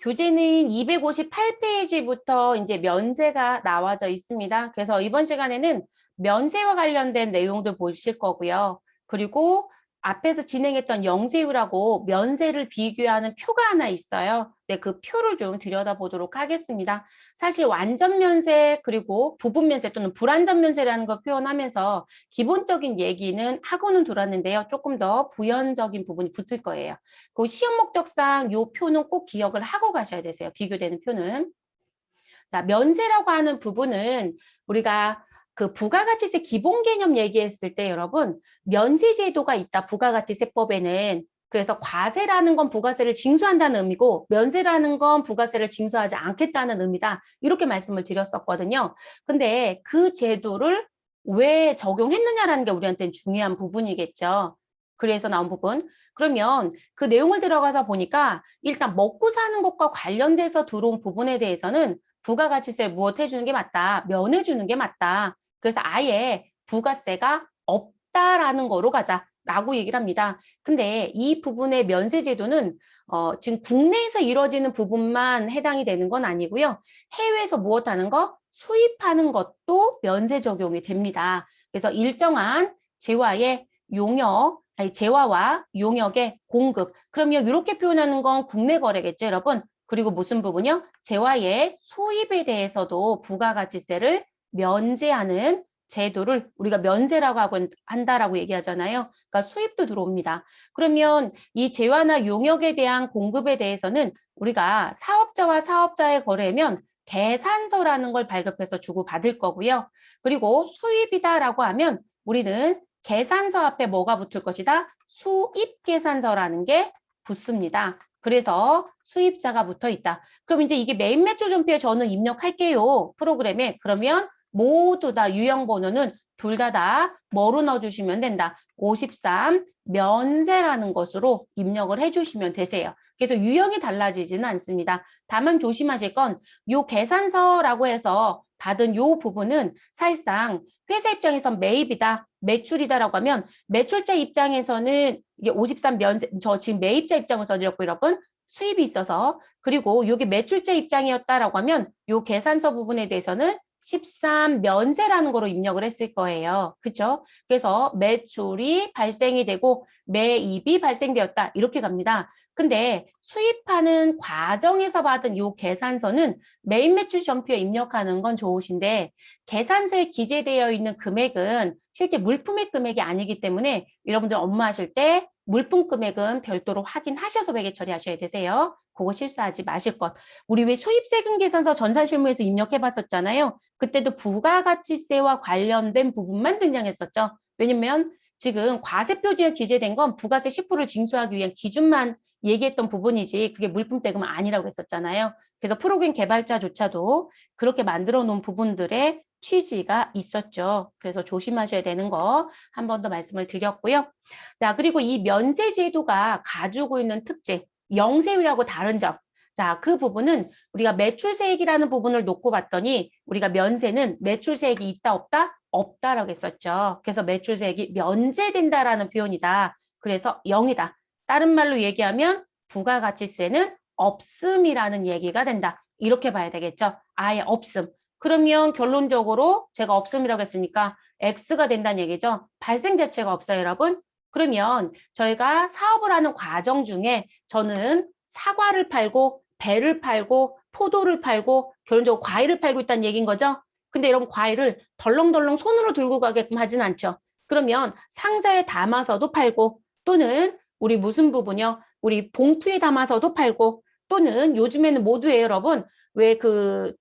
교재는 258페이지부터 이제 면세가 나와져 있습니다. 그래서 이번 시간에는 면세와 관련된 내용들 보실 거고요. 그리고 앞에서 진행했던 영세율하고 면세를 비교하는 표가 하나 있어요. 네, 그 표를 좀 들여다보도록 하겠습니다. 사실 완전 면세 그리고 부분 면세 또는 불완전 면세라는 걸 표현하면서 기본적인 얘기는 하고는 돌았는데요. 조금 더 부연적인 부분이 붙을 거예요. 그 시험 목적상 요 표는 꼭 기억을 하고 가셔야 되세요. 비교되는 표는. 자, 면세라고 하는 부분은 우리가 그 부가가치세 기본 개념 얘기했을 때 여러분 면세 제도가 있다. 부가가치세법에는. 그래서 과세라는 건 부가세를 징수한다는 의미고 면세라는 건 부가세를 징수하지 않겠다는 의미다. 이렇게 말씀을 드렸었거든요. 근데 그 제도를 왜 적용했느냐라는 게 우리한테는 중요한 부분이겠죠. 그래서 나온 부분. 그러면 그 내용을 들어가서 보니까 일단 먹고 사는 것과 관련돼서 들어온 부분에 대해서는 부가가치세를 무엇 해주는 게 맞다. 면해주는 게 맞다. 그래서 아예 부가세가 없다라는 거로 가자라고 얘기를 합니다. 근데 이 부분의 면세 제도는 지금 국내에서 이루어지는 부분만 해당이 되는 건 아니고요. 해외에서 무엇하는 거? 수입하는 것도 면세 적용이 됩니다. 그래서 일정한 재화의 용역, 아니 재화와 용역의 공급. 그럼요, 이렇게 표현하는 건 국내 거래겠죠, 여러분? 그리고 무슨 부분이요? 재화의 수입에 대해서도 부가가치세를 면제하는 제도를 우리가 면세라고 하고 한다라고 얘기하잖아요. 그러니까 수입도 들어옵니다. 그러면 이 재화나 용역에 대한 공급에 대해서는 우리가 사업자와 사업자의 거래면 계산서라는 걸 발급해서 주고받을 거고요. 그리고 수입이다라고 하면 우리는 계산서 앞에 뭐가 붙을 것이다? 수입계산서라는 게 붙습니다. 그래서 수입자가 붙어 있다. 그럼 이제 이게 메인 매출 전표에 저는 입력할게요. 프로그램에. 그러면 모두 다 유형 번호는 둘 다 뭐로 넣어주시면 된다. 53 면세라는 것으로 입력을 해주시면 되세요. 그래서 유형이 달라지지는 않습니다. 다만 조심하실 건 요 계산서라고 해서 받은 요 부분은 사실상 회사 입장에선 매입이다, 매출이다라고 하면 매출자 입장에서는 이게 53 면세, 저 지금 매입자 입장을 써드렸고 여러분 수입이 있어서 그리고 이게 매출자 입장이었다라고 하면 요 계산서 부분에 대해서는 13 면세라는 거로 입력을 했을 거예요. 그렇죠? 그래서 매출이 발생이 되고 매입이 발생되었다. 이렇게 갑니다. 근데 수입하는 과정에서 받은 요 계산서는 메인 매출 전표에 입력하는 건 좋으신데 계산서에 기재되어 있는 금액은 실제 물품의 금액이 아니기 때문에 여러분들 업무하실 때 물품 금액은 별도로 확인하셔서 회계 처리하셔야 되세요. 그거 실수하지 마실 것. 우리 왜 수입세금 계산서 전산실무에서 입력해 봤었잖아요. 그때도 부가가치세와 관련된 부분만 등장했었죠. 왜냐면 지금 과세표준에 기재된 건 부가세 10%를 징수하기 위한 기준만 얘기했던 부분이지 그게 물품대금은 아니라고 했었잖아요. 그래서 프로그램 개발자조차도 그렇게 만들어 놓은 부분들의 취지가 있었죠. 그래서 조심하셔야 되는 거 한 번 더 말씀을 드렸고요. 자, 그리고 이 면세 제도가 가지고 있는 특징, 영세율하고 다른 점. 자, 그 부분은 우리가 매출세액이라는 부분을 놓고 봤더니 우리가 면세는 매출세액이 있다 없다? 없다라고 했었죠. 그래서 매출세액이 면제된다라는 표현이다. 그래서 0이다. 다른 말로 얘기하면 부가가치세는 없음이라는 얘기가 된다. 이렇게 봐야 되겠죠. 아예 없음. 그러면 결론적으로 제가 없음이라고 했으니까 X가 된다는 얘기죠. 발생 자체가 없어요, 여러분. 그러면 저희가 사업을 하는 과정 중에 저는 사과를 팔고 배를 팔고 포도를 팔고 결론적으로 과일을 팔고 있다는 얘기인 거죠. 근데 여러분 과일을 덜렁덜렁 손으로 들고 가게끔 하진 않죠. 그러면 상자에 담아서도 팔고 또는 우리 무슨 부분이요? 우리 봉투에 담아서도 팔고 또는 요즘에는 모두예요, 여러분. 왜 그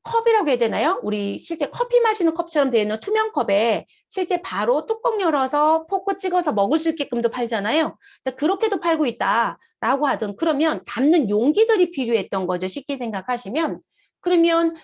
컵이라고 해야 되나요? 우리 실제 커피 마시는 컵처럼 되어 있는 투명 컵에 실제 바로 뚜껑 열어서 포크 찍어서 먹을 수 있게끔도 팔잖아요. 자, 그렇게도 팔고 있다라고 하든 그러면 담는 용기들이 필요했던 거죠. 쉽게 생각하시면. 그러면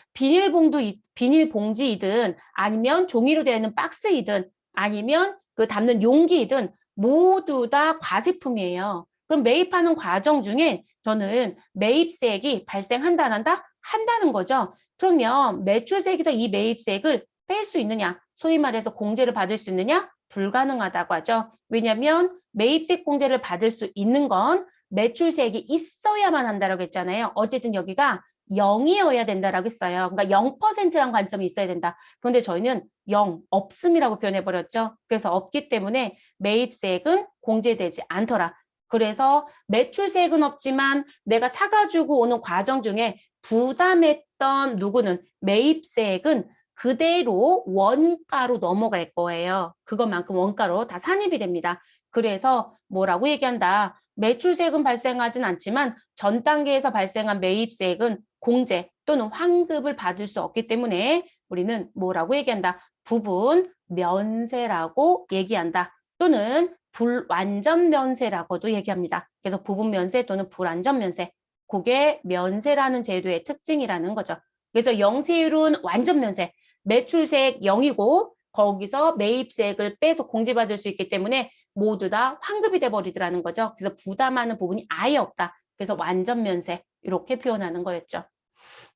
비닐봉지이든 아니면 종이로 되어 있는 박스이든 아니면 그 담는 용기이든 모두 다 과세품이에요. 그럼 매입하는 과정 중에 저는 매입세액이 발생한다, 안 한다? 한다는 거죠. 그러면 매출세액에서 이 매입세액을 뺄 수 있느냐? 소위 말해서 공제를 받을 수 있느냐? 불가능하다고 하죠. 왜냐하면 매입세액 공제를 받을 수 있는 건 매출세액이 있어야만 한다라고 했잖아요. 어쨌든 여기가 0이어야 된다라고 했어요. 그러니까 0%란 관점이 있어야 된다. 그런데 저희는 0, 없음이라고 표현해버렸죠. 그래서 없기 때문에 매입세액은 공제되지 않더라. 그래서 매출세액은 없지만 내가 사가지고 오는 과정 중에 부담했던 누구는 매입세액은 그대로 원가로 넘어갈 거예요. 그것만큼 원가로 다 산입이 됩니다. 그래서 뭐라고 얘기한다. 매출세액은 발생하진 않지만 전 단계에서 발생한 매입세액은 공제 또는 환급을 받을 수 없기 때문에 우리는 뭐라고 얘기한다. 부분 면세라고 얘기한다. 또는 불완전 면세라고도 얘기합니다. 그래서 부분 면세 또는 불완전 면세. 그게 면세라는 제도의 특징이라는 거죠. 그래서 영세율은 완전 면세. 매출세액 0이고 거기서 매입세액을 빼서 공제받을 수 있기 때문에 모두 다 환급이 돼버리더라는 거죠. 그래서 부담하는 부분이 아예 없다. 그래서 완전 면세 이렇게 표현하는 거였죠.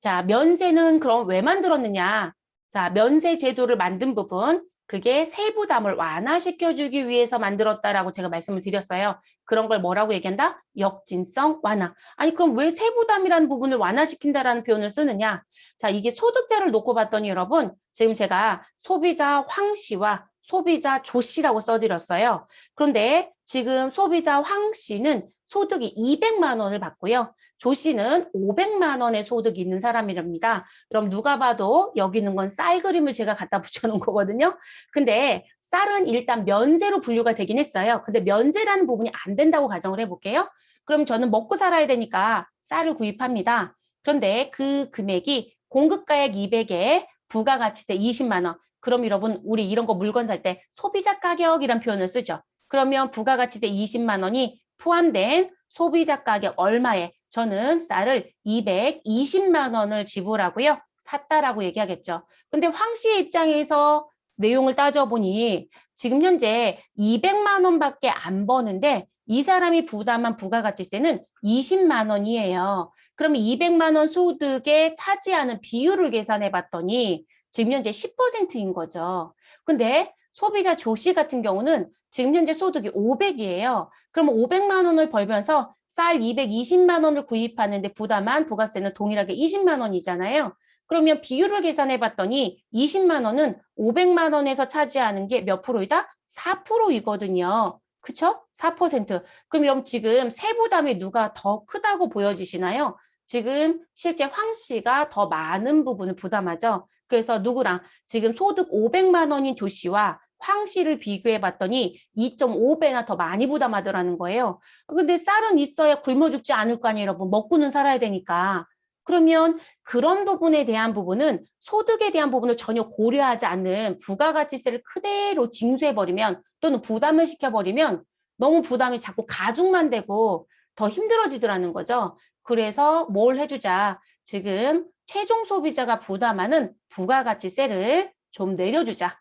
자, 면세는 그럼 왜 만들었느냐? 자, 면세 제도를 만든 부분 그게 세부담을 완화시켜주기 위해서 만들었다라고 제가 말씀을 드렸어요. 그런 걸 뭐라고 얘기한다? 역진성 완화. 아니 그럼 왜 세부담이라는 부분을 완화시킨다라는 표현을 쓰느냐? 자, 이게 소득자를 놓고 봤더니 여러분 지금 제가 소비자 황 씨와 소비자 조 씨라고 써드렸어요. 그런데 지금 소비자 황 씨는 소득이 200만 원을 받고요. 조 씨는 500만 원의 소득이 있는 사람이랍니다. 그럼 누가 봐도 여기 있는 건 쌀 그림을 제가 갖다 붙여놓은 거거든요. 근데 쌀은 일단 면세로 분류가 되긴 했어요. 근데 면세라는 부분이 안 된다고 가정을 해볼게요. 그럼 저는 먹고 살아야 되니까 쌀을 구입합니다. 그런데 그 금액이 공급가액 200에 부가가치세 20만 원. 그럼 여러분 우리 이런 거 물건 살 때 소비자 가격이란 표현을 쓰죠. 그러면 부가가치세 20만 원이 포함된 소비자 가격 얼마에 저는 쌀을 220만 원을 지불하고요. 샀다라고 얘기하겠죠. 근데 황 씨의 입장에서 내용을 따져보니 지금 현재 200만 원밖에 안 버는데 이 사람이 부담한 부가가치세는 20만 원이에요. 그러면 200만 원 소득에 차지하는 비율을 계산해 봤더니 지금 현재 10%인 거죠. 근데 소비자 조 씨 같은 경우는 지금 현재 소득이 500이에요. 그러면 500만 원을 벌면서 쌀 220만 원을 구입하는데 부담한 부가세는 동일하게 20만 원이잖아요. 그러면 비율을 계산해 봤더니 20만 원은 500만 원에서 차지하는 게 몇 프로이다? 4%이거든요. 그쵸? 4%. 그럼 여러분 지금 세부담이 누가 더 크다고 보여지시나요? 지금 실제 황 씨가 더 많은 부분을 부담하죠. 그래서 누구랑 지금 소득 500만 원인 조 씨와 황 씨를 비교해 봤더니 2.5배나 더 많이 부담하더라는 거예요. 근데 쌀은 있어야 굶어 죽지 않을 거 아니에요, 여러분. 먹고는 살아야 되니까. 그러면 그런 부분에 대한 부분은 소득에 대한 부분을 전혀 고려하지 않는 부가가치세를 그대로 징수해버리면 또는 부담을 시켜버리면 너무 부담이 자꾸 가중만 되고 더 힘들어지더라는 거죠. 그래서 뭘 해주자. 지금 최종 소비자가 부담하는 부가가치세를 좀 내려주자.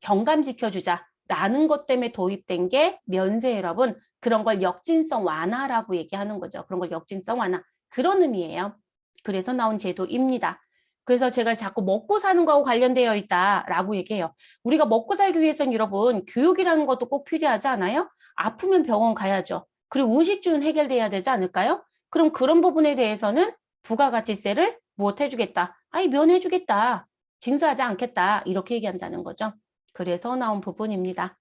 경감시켜주자라는 것 때문에 도입된 게 면세 여러분. 그런 걸 역진성 완화라고 얘기하는 거죠. 그런 걸 역진성 완화. 그런 의미예요. 그래서 나온 제도입니다. 그래서 제가 자꾸 먹고 사는 거하고 관련되어 있다라고 얘기해요. 우리가 먹고 살기 위해서는 여러분 교육이라는 것도 꼭 필요하지 않아요? 아프면 병원 가야죠. 그리고 의식주는 해결돼야 되지 않을까요? 그럼 그런 부분에 대해서는 부가가치세를 무엇 해주겠다. 아니 면해주겠다. 징수하지 않겠다. 이렇게 얘기한다는 거죠. 그래서 나온 부분입니다.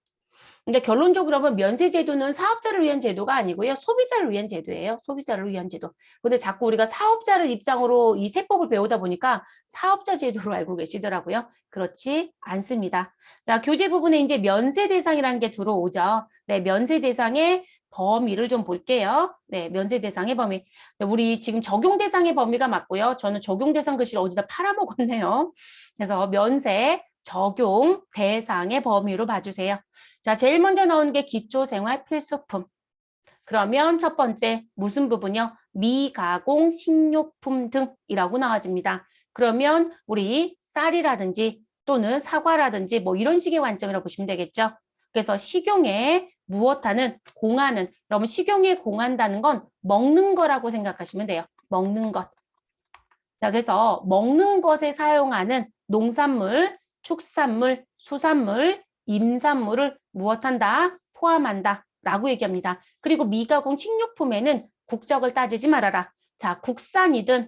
근데 결론적으로 보면 면세제도는 사업자를 위한 제도가 아니고요. 소비자를 위한 제도예요. 소비자를 위한 제도. 근데 자꾸 우리가 사업자를 입장으로 이 세법을 배우다 보니까 사업자 제도로 알고 계시더라고요. 그렇지 않습니다. 자, 교재 부분에 이제 면세 대상이라는 게 들어오죠. 네, 면세 대상의 범위를 좀 볼게요. 네, 면세 대상의 범위. 우리 지금 적용 대상의 범위가 맞고요. 저는 적용 대상 글씨를 어디다 팔아먹었네요. 그래서 면세 적용 대상의 범위로 봐주세요. 자, 제일 먼저 나오는 게 기초생활 필수품. 그러면 첫 번째 무슨 부분이요? 미가공 식료품 등이라고 나와집니다. 그러면 우리 쌀이라든지 또는 사과라든지 뭐 이런 식의 관점이라고 보시면 되겠죠. 그래서 식용에 무엇하는 공하는 그러면 식용에 공한다는 건 먹는 거라고 생각하시면 돼요. 먹는 것. 자, 그래서 먹는 것에 사용하는 농산물, 축산물, 수산물, 임산물을 무엇한다? 포함한다. 라고 얘기합니다. 그리고 미가공 식료품에는 국적을 따지지 말아라. 자, 국산이든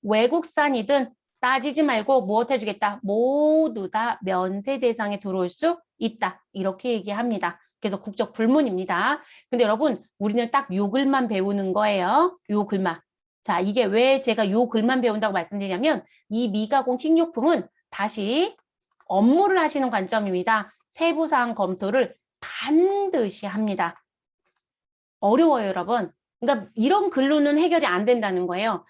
외국산이든 따지지 말고 무엇 해주겠다? 모두 다 면세 대상에 들어올 수 있다. 이렇게 얘기합니다. 그래서 국적 불문입니다. 근데 여러분, 우리는 딱 요 글만 배우는 거예요. 요 글만. 자, 이게 왜 제가 요 글만 배운다고 말씀드리냐면 이 미가공 식료품은 다시 업무를 하시는 관점입니다. 세부사항 검토를 반드시 합니다. 어려워요, 여러분. 그러니까 이런 글로는 해결이 안 된다는 거예요.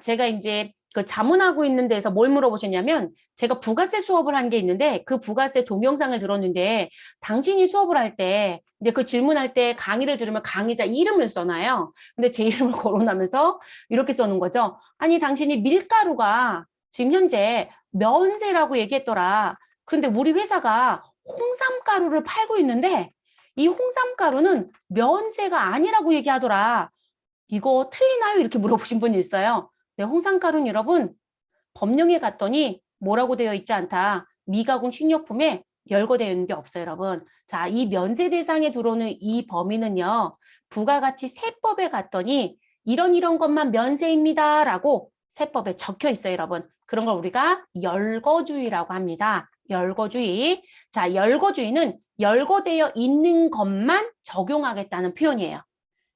제가 이제 그 자문하고 있는 데서 뭘 물어보셨냐면 제가 부가세 수업을 한 게 있는데 그 부가세 동영상을 들었는데 당신이 수업을 할 때 이제 그 질문할 때 강의를 들으면 강의자 이름을 써놔요. 근데 제 이름을 거론하면서 이렇게 써놓은 거죠. 아니 당신이 밀가루가 지금 현재 면세라고 얘기했더라. 그런데 우리 회사가 홍삼가루를 팔고 있는데 이 홍삼가루는 면세가 아니라고 얘기하더라. 이거 틀리나요? 이렇게 물어보신 분이 있어요. 네, 홍삼가루는 여러분 법령에 갔더니 뭐라고 되어 있지 않다. 미가공 식료품에 열거되어 있는 게 없어요, 여러분. 자, 이 면세 대상에 들어오는 이 범위는요. 부가가치 세법에 갔더니 이런 것만 면세입니다. 라고 세법에 적혀 있어요, 여러분. 그런 걸 우리가 열거주의라고 합니다. 열거주의. 자, 열거주의는 열거되어 있는 것만 적용하겠다는 표현이에요.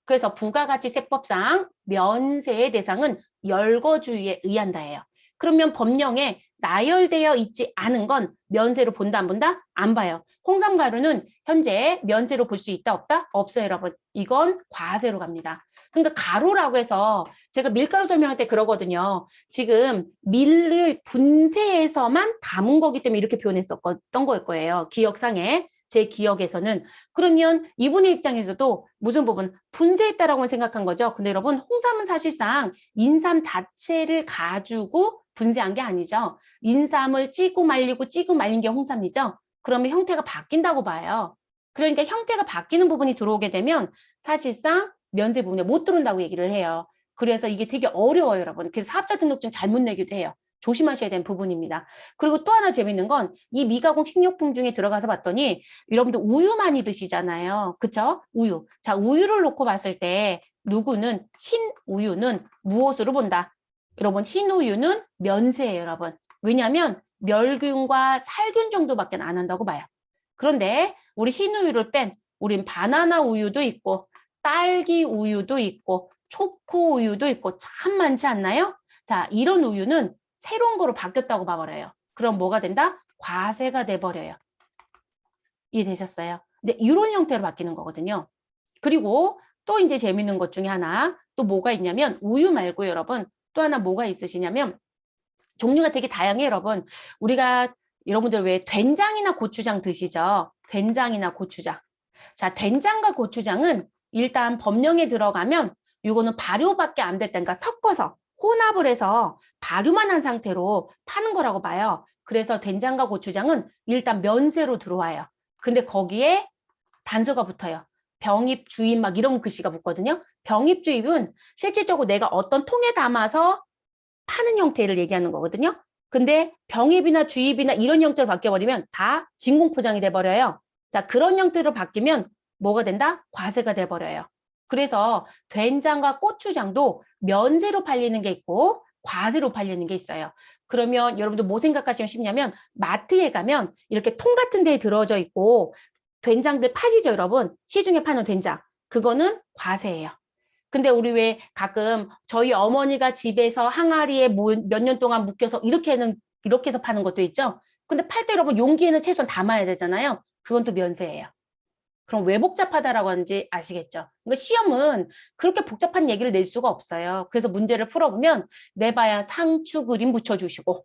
그래서 부가가치세법상 면세의 대상은 열거주의에 의한다예요. 그러면 법령에 나열되어 있지 않은 건 면세로 본다 안 본다? 안 봐요. 홍삼가루는 현재 면세로 볼 수 있다 없다? 없어요, 여러분. 이건 과세로 갑니다. 그러니까 가루라고 해서 제가 밀가루 설명할 때 그러거든요. 지금 밀을 분쇄해서만 담은 거기 때문에 이렇게 표현했었던 거일 거예요. 기억상에. 제 기억에서는. 그러면 이분의 입장에서도 무슨 부분? 분쇄했다라고 생각한 거죠. 근데 여러분 홍삼은 사실상 인삼 자체를 가지고 분쇄한 게 아니죠. 인삼을 찌고 말린 게 홍삼이죠. 그러면 형태가 바뀐다고 봐요. 그러니까 형태가 바뀌는 부분이 들어오게 되면 사실상 면세 부분에 못 들어온다고 얘기를 해요. 그래서 이게 되게 어려워요, 여러분. 그래서 사업자 등록증 잘못 내기도 해요. 조심하셔야 되는 부분입니다. 그리고 또 하나 재밌는 건 이 미가공 식료품 중에 들어가서 봤더니 여러분들 우유 많이 드시잖아요. 그쵸? 우유. 자, 우유를 놓고 봤을 때 누구는 흰 우유는 무엇으로 본다? 여러분 흰 우유는 면세예요, 여러분. 왜냐하면 멸균과 살균 정도밖에 안 한다고 봐요. 그런데 우리 흰 우유를 뺀 우린 바나나 우유도 있고 딸기 우유도 있고 초코 우유도 있고 참 많지 않나요? 자, 이런 우유는 새로운 거로 바뀌었다고 봐버려요. 그럼 뭐가 된다? 과세가 돼버려요. 이해되셨어요? 근데 이런 형태로 바뀌는 거거든요. 그리고 또 이제 재밌는 것 중에 하나 또 뭐가 있냐면 우유 말고 여러분 또 하나 뭐가 있으시냐면 종류가 되게 다양해요, 여러분. 우리가 여러분들 왜 된장이나 고추장 드시죠? 된장이나 고추장. 자, 된장과 고추장은 일단 법령에 들어가면 이거는 발효밖에 안 됐다. 그러니까 섞어서 혼합을 해서 발효만 한 상태로 파는 거라고 봐요. 그래서 된장과 고추장은 일단 면세로 들어와요. 근데 거기에 단서가 붙어요. 병입, 주입 막 이런 글씨가 붙거든요. 병입, 주입은 실질적으로 내가 어떤 통에 담아서 파는 형태를 얘기하는 거거든요. 근데 병입이나 주입이나 이런 형태로 바뀌어버리면 다 진공포장이 돼버려요. 자, 그런 형태로 바뀌면 뭐가 된다? 과세가 돼버려요. 그래서 된장과 고추장도 면세로 팔리는 게 있고 과세로 팔리는 게 있어요. 그러면 여러분들 뭐 생각하시면 쉽냐면 마트에 가면 이렇게 통 같은 데에 들어져 있고 된장들 파시죠, 여러분? 시중에 파는 된장. 그거는 과세예요. 근데 우리 왜 가끔 저희 어머니가 집에서 항아리에 몇 년 동안 묵혀서 이렇게 해서 파는 것도 있죠. 근데 팔 때 여러분 용기에는 최소한 담아야 되잖아요. 그건 또 면세예요. 그럼 왜 복잡하다라고 하는지 아시겠죠? 그러니까 시험은 그렇게 복잡한 얘기를 낼 수가 없어요. 그래서 문제를 풀어보면 내봐야 상추 그림 붙여주시고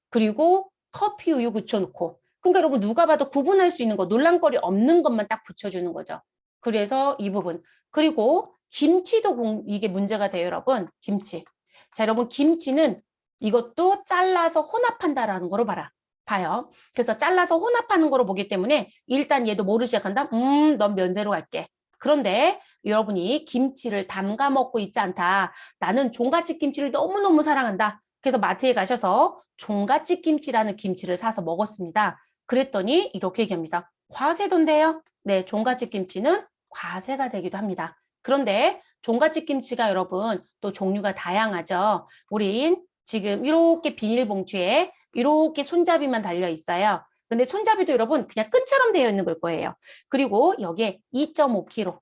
그리고 커피 우유 붙여놓고 그러니까 여러분 누가 봐도 구분할 수 있는 거 논란거리 없는 것만 딱 붙여주는 거죠. 그래서 이 부분. 그리고 김치도 이게 문제가 돼요, 여러분. 김치. 자, 여러분 김치는 이것도 잘라서 혼합한다라는 거로 봐요. 그래서 잘라서 혼합하는 거로 보기 때문에 일단 얘도 뭐를 시작한다? 넌 면세로 갈게. 그런데 여러분이 김치를 담가 먹고 있지 않다. 나는 종갓집 김치를 너무너무 사랑한다. 그래서 마트에 가셔서 종갓집 김치라는 김치를 사서 먹었습니다. 그랬더니 이렇게 얘기합니다. 과세돈데요. 네, 종갓집 김치는 과세가 되기도 합니다. 그런데 종갓집 김치가 여러분 또 종류가 다양하죠. 우린 지금 이렇게 비닐봉투에 이렇게 손잡이만 달려 있어요. 근데 손잡이도 여러분 그냥 끈처럼 되어 있는 걸 거예요. 그리고 여기에 2.5kg,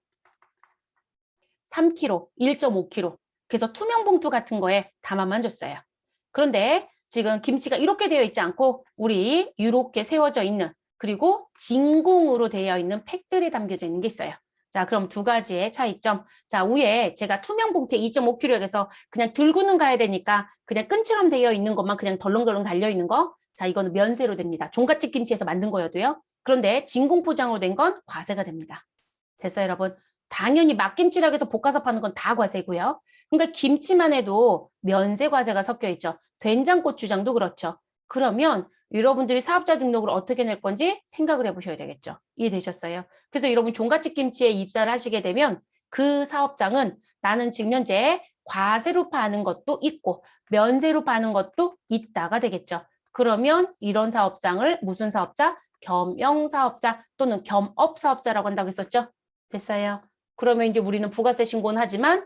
3kg, 1.5kg. 그래서 투명 봉투 같은 거에 담아만 줬어요. 그런데 지금 김치가 이렇게 되어 있지 않고 우리 이렇게 세워져 있는 그리고 진공으로 되어 있는 팩들이 담겨져 있는 게 있어요. 자, 그럼 두 가지의 차이점. 자, 위에 제가 투명 봉투에 2.5kg 해서 그냥 들고는 가야 되니까 그냥 끈처럼 되어 있는 것만 그냥 덜렁덜렁 달려 있는 거. 자, 이거는 면세로 됩니다. 종갓집 김치에서 만든 거여도요. 그런데 진공 포장으로 된 건 과세가 됩니다. 됐어요, 여러분? 당연히 막김치라고 해서 볶아서 파는 건 다 과세고요. 그러니까 김치만 해도 면세 과세가 섞여 있죠. 된장, 고추장도 그렇죠. 그러면 여러분들이 사업자 등록을 어떻게 낼 건지 생각을 해보셔야 되겠죠. 이해되셨어요? 그래서 여러분 종갓집 김치에 입사를 하시게 되면 그 사업장은 나는 지금 현재 과세로 파는 것도 있고 면세로 파는 것도 있다가 되겠죠. 그러면 이런 사업장을 무슨 사업자? 겸용사업자 또는 겸업사업자라고 한다고 했었죠. 됐어요. 그러면 이제 우리는 부가세 신고는 하지만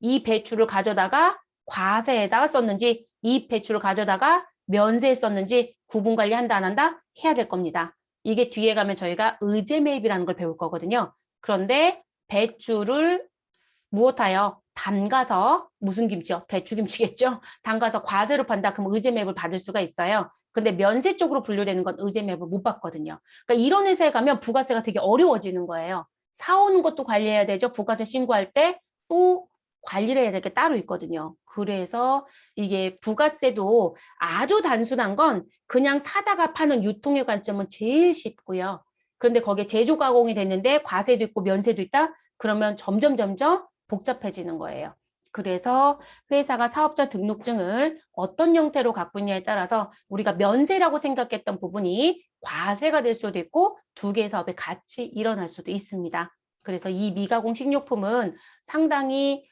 이 배추를 가져다가 과세에다가 썼는지 이 배추를 가져다가 면세에 썼는지 구분 관리한다 안 한다? 해야 될 겁니다. 이게 뒤에 가면 저희가 의제 매입이라는 걸 배울 거거든요. 그런데 배추를 무엇하여? 담가서 무슨 김치요? 배추김치겠죠? 담가서 과세로 판다. 그럼 의제 매입을 받을 수가 있어요. 근데 면세 쪽으로 분류되는 건 의제 매입을 못 받거든요. 그러니까 이런 회사에 가면 부가세가 되게 어려워지는 거예요. 사오는 것도 관리해야 되죠. 부가세 신고할 때 또 관리를 해야 될 게 따로 있거든요. 그래서 이게 부가세도 아주 단순한 건 그냥 사다가 파는 유통의 관점은 제일 쉽고요. 그런데 거기에 제조 가공이 됐는데 과세도 있고 면세도 있다? 그러면 점점 복잡해지는 거예요. 그래서 회사가 사업자 등록증을 어떤 형태로 갖고 있냐에 따라서 우리가 면세라고 생각했던 부분이 과세가 될 수도 있고 두 개의 사업이 같이 일어날 수도 있습니다. 그래서 이 미가공 식료품은 상당히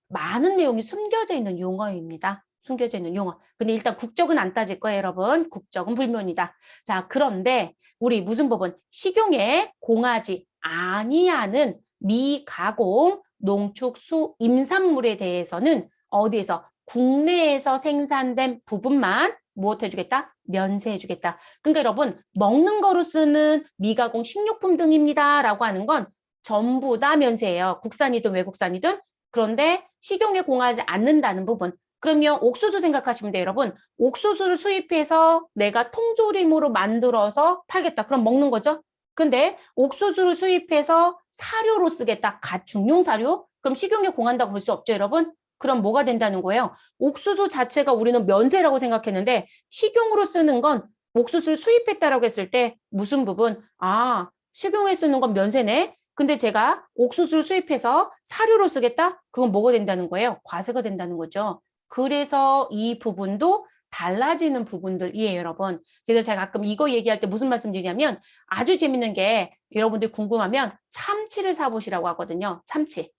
많은 내용이 숨겨져 있는 용어입니다. 숨겨져 있는 용어. 근데 일단 국적은 안 따질 거예요, 여러분. 국적은 불문이다. 자, 그런데 우리 무슨 부분? 식용에 공하지 아니하는 미가공, 농축수, 임산물에 대해서는 어디에서? 국내에서 생산된 부분만 무엇 해주겠다? 면세해주겠다. 그러니까 여러분 먹는 거로 쓰는 미가공 식료품 등입니다 라고 하는 건 전부 다 면세예요. 국산이든 외국산이든. 그런데 식용에 공하지 않는다는 부분. 그러면 옥수수 생각하시면 돼요, 여러분. 옥수수를 수입해서 내가 통조림으로 만들어서 팔겠다. 그럼 먹는 거죠. 근데 옥수수를 수입해서 사료로 쓰겠다. 가축용 사료? 그럼 식용에 공한다고 볼 수 없죠, 여러분? 그럼 뭐가 된다는 거예요? 옥수수 자체가 우리는 면세라고 생각했는데 식용으로 쓰는 건 옥수수를 수입했다라고 했을 때 무슨 부분? 아, 식용에 쓰는 건 면세네. 근데 제가 옥수수를 수입해서 사료로 쓰겠다? 그건 뭐가 된다는 거예요? 과세가 된다는 거죠. 그래서 이 부분도 달라지는 부분들이에요, 여러분. 그래서 제가 가끔 이거 얘기할 때 무슨 말씀 드리냐면 아주 재밌는 게 여러분들 궁금하면 참치를 사보시라고 하거든요. 참치.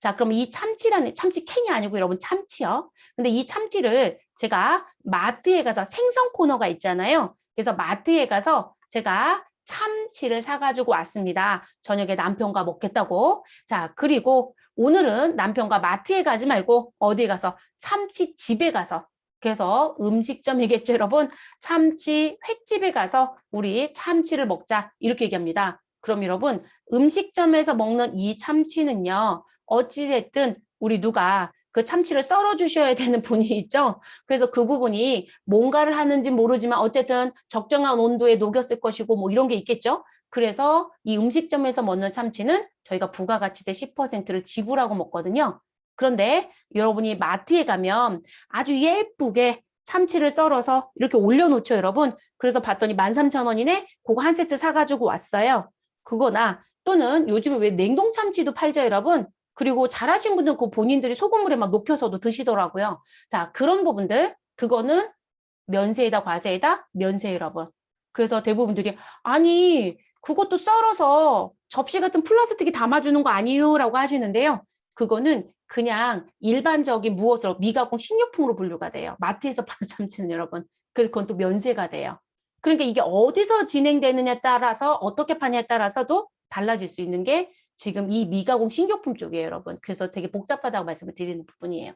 자, 그럼 이 참치라는, 참치 캔이 아니고 여러분 참치요. 근데 이 참치를 제가 마트에 가서 생선 코너가 있잖아요. 그래서 마트에 가서 제가 참치를 사가지고 왔습니다. 저녁에 남편과 먹겠다고. 자, 그리고 오늘은 남편과 마트에 가지 말고 어디에 가서 참치집에 가서 그래서 음식점이겠죠, 여러분. 참치 횟집에 가서 우리 참치를 먹자. 이렇게 얘기합니다. 그럼 여러분, 음식점에서 먹는 이 참치는요. 어찌됐든 우리 누가 그 참치를 썰어 주셔야 되는 분이 있죠. 그래서 그 부분이 뭔가를 하는지 모르지만 어쨌든 적정한 온도에 녹였을 것이고 뭐 이런 게 있겠죠. 그래서 이 음식점에서 먹는 참치는 저희가 부가가치세 10%를 지불하고 먹거든요. 그런데 여러분이 마트에 가면 아주 예쁘게 참치를 썰어서 이렇게 올려놓죠, 여러분. 그래서 봤더니 13,000원이네? 그거 한 세트 사가지고 왔어요. 그거나 또는 요즘에 왜 냉동 참치도 팔죠, 여러분? 그리고 잘하신 분들은 그 본인들이 소금물에 막 녹여서도 드시더라고요. 자, 그런 부분들, 그거는 면세이다, 과세이다, 면세 여러분. 그래서 대부분들이 아니, 그것도 썰어서 접시 같은 플라스틱에 담아주는 거 아니에요? 라고 하시는데요. 그거는 그냥 일반적인 무엇으로 미가공 식료품으로 분류가 돼요. 마트에서 파는 참치는 여러분. 그래서 그건 또 면세가 돼요. 그러니까 이게 어디서 진행되느냐에 따라서 어떻게 파냐에 따라서도 달라질 수 있는 게 지금 이 미가공 신규품 쪽이에요, 여러분. 그래서 되게 복잡하다고 말씀을 드리는 부분이에요.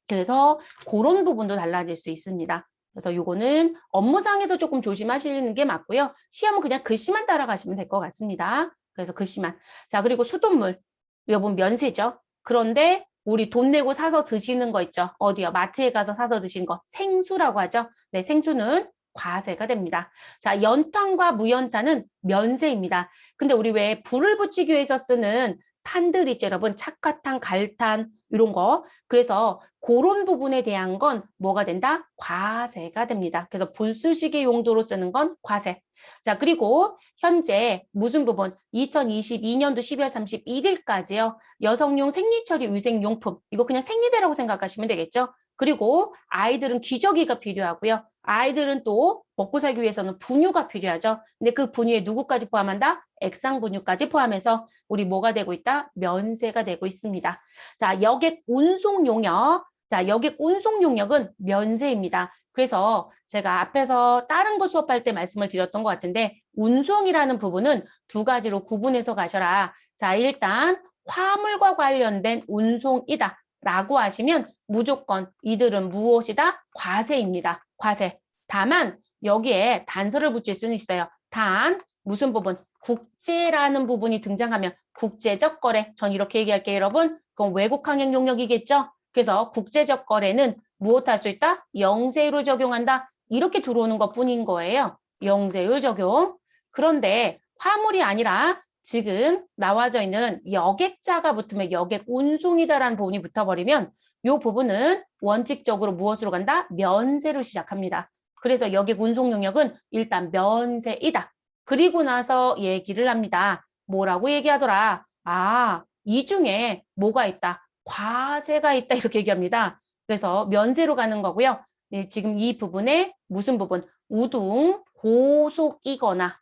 그래서 그런 부분도 달라질 수 있습니다. 그래서 요거는 업무상에서 조금 조심하시는 게 맞고요. 시험은 그냥 글씨만 따라가시면 될 것 같습니다. 그래서 글씨만. 자, 그리고 수돗물. 여러분 면세죠. 그런데 우리 돈 내고 사서 드시는 거 있죠. 어디요? 마트에 가서 사서 드시는 거. 생수라고 하죠. 네, 생수는 과세가 됩니다. 자, 연탄과 무연탄은 면세입니다. 근데 우리 왜 불을 붙이기 위해서 쓰는 탄들 있죠, 여러분. 착화탄, 갈탄 이런 거. 그래서 그런 부분에 대한 건 뭐가 된다? 과세가 됩니다. 그래서 불쑤시개 용도로 쓰는 건 과세. 자, 그리고 현재 무슨 부분? 2022년도 12월 31일까지요. 여성용 생리처리 위생용품. 이거 그냥 생리대라고 생각하시면 되겠죠? 그리고 아이들은 기저귀가 필요하고요. 아이들은 또 먹고 살기 위해서는 분유가 필요하죠. 근데 그 분유에 누구까지 포함한다? 액상 분유까지 포함해서 우리 뭐가 되고 있다? 면세가 되고 있습니다. 자, 여객 운송 용역. 자, 여객 운송 용역은 면세입니다. 그래서 제가 앞에서 다른 거 수업할 때 말씀을 드렸던 것 같은데 운송이라는 부분은 두 가지로 구분해서 가셔라. 자, 일단 화물과 관련된 운송이다 라고 하시면 무조건 이들은 무엇이다? 과세입니다. 과세. 다만 여기에 단서를 붙일 수는 있어요. 단 무슨 부분? 국제라는 부분이 등장하면 국제적 거래. 전 이렇게 얘기할게요, 여러분. 그건 외국 항행 용역이겠죠? 그래서 국제적 거래는 무엇 할 수 있다? 영세율을 적용한다. 이렇게 들어오는 것뿐인 거예요. 영세율 적용. 그런데 화물이 아니라 지금 나와져 있는 여객자가 붙으면 여객 운송이다라는 부분이 붙어버리면 이 부분은 원칙적으로 무엇으로 간다? 면세로 시작합니다. 그래서 여객 운송 용역은 일단 면세이다. 그리고 나서 얘기를 합니다. 뭐라고 얘기하더라? 아, 이 중에 뭐가 있다? 과세가 있다 이렇게 얘기합니다. 그래서 면세로 가는 거고요. 네, 지금 이 부분에 무슨 부분? 우등, 고속이거나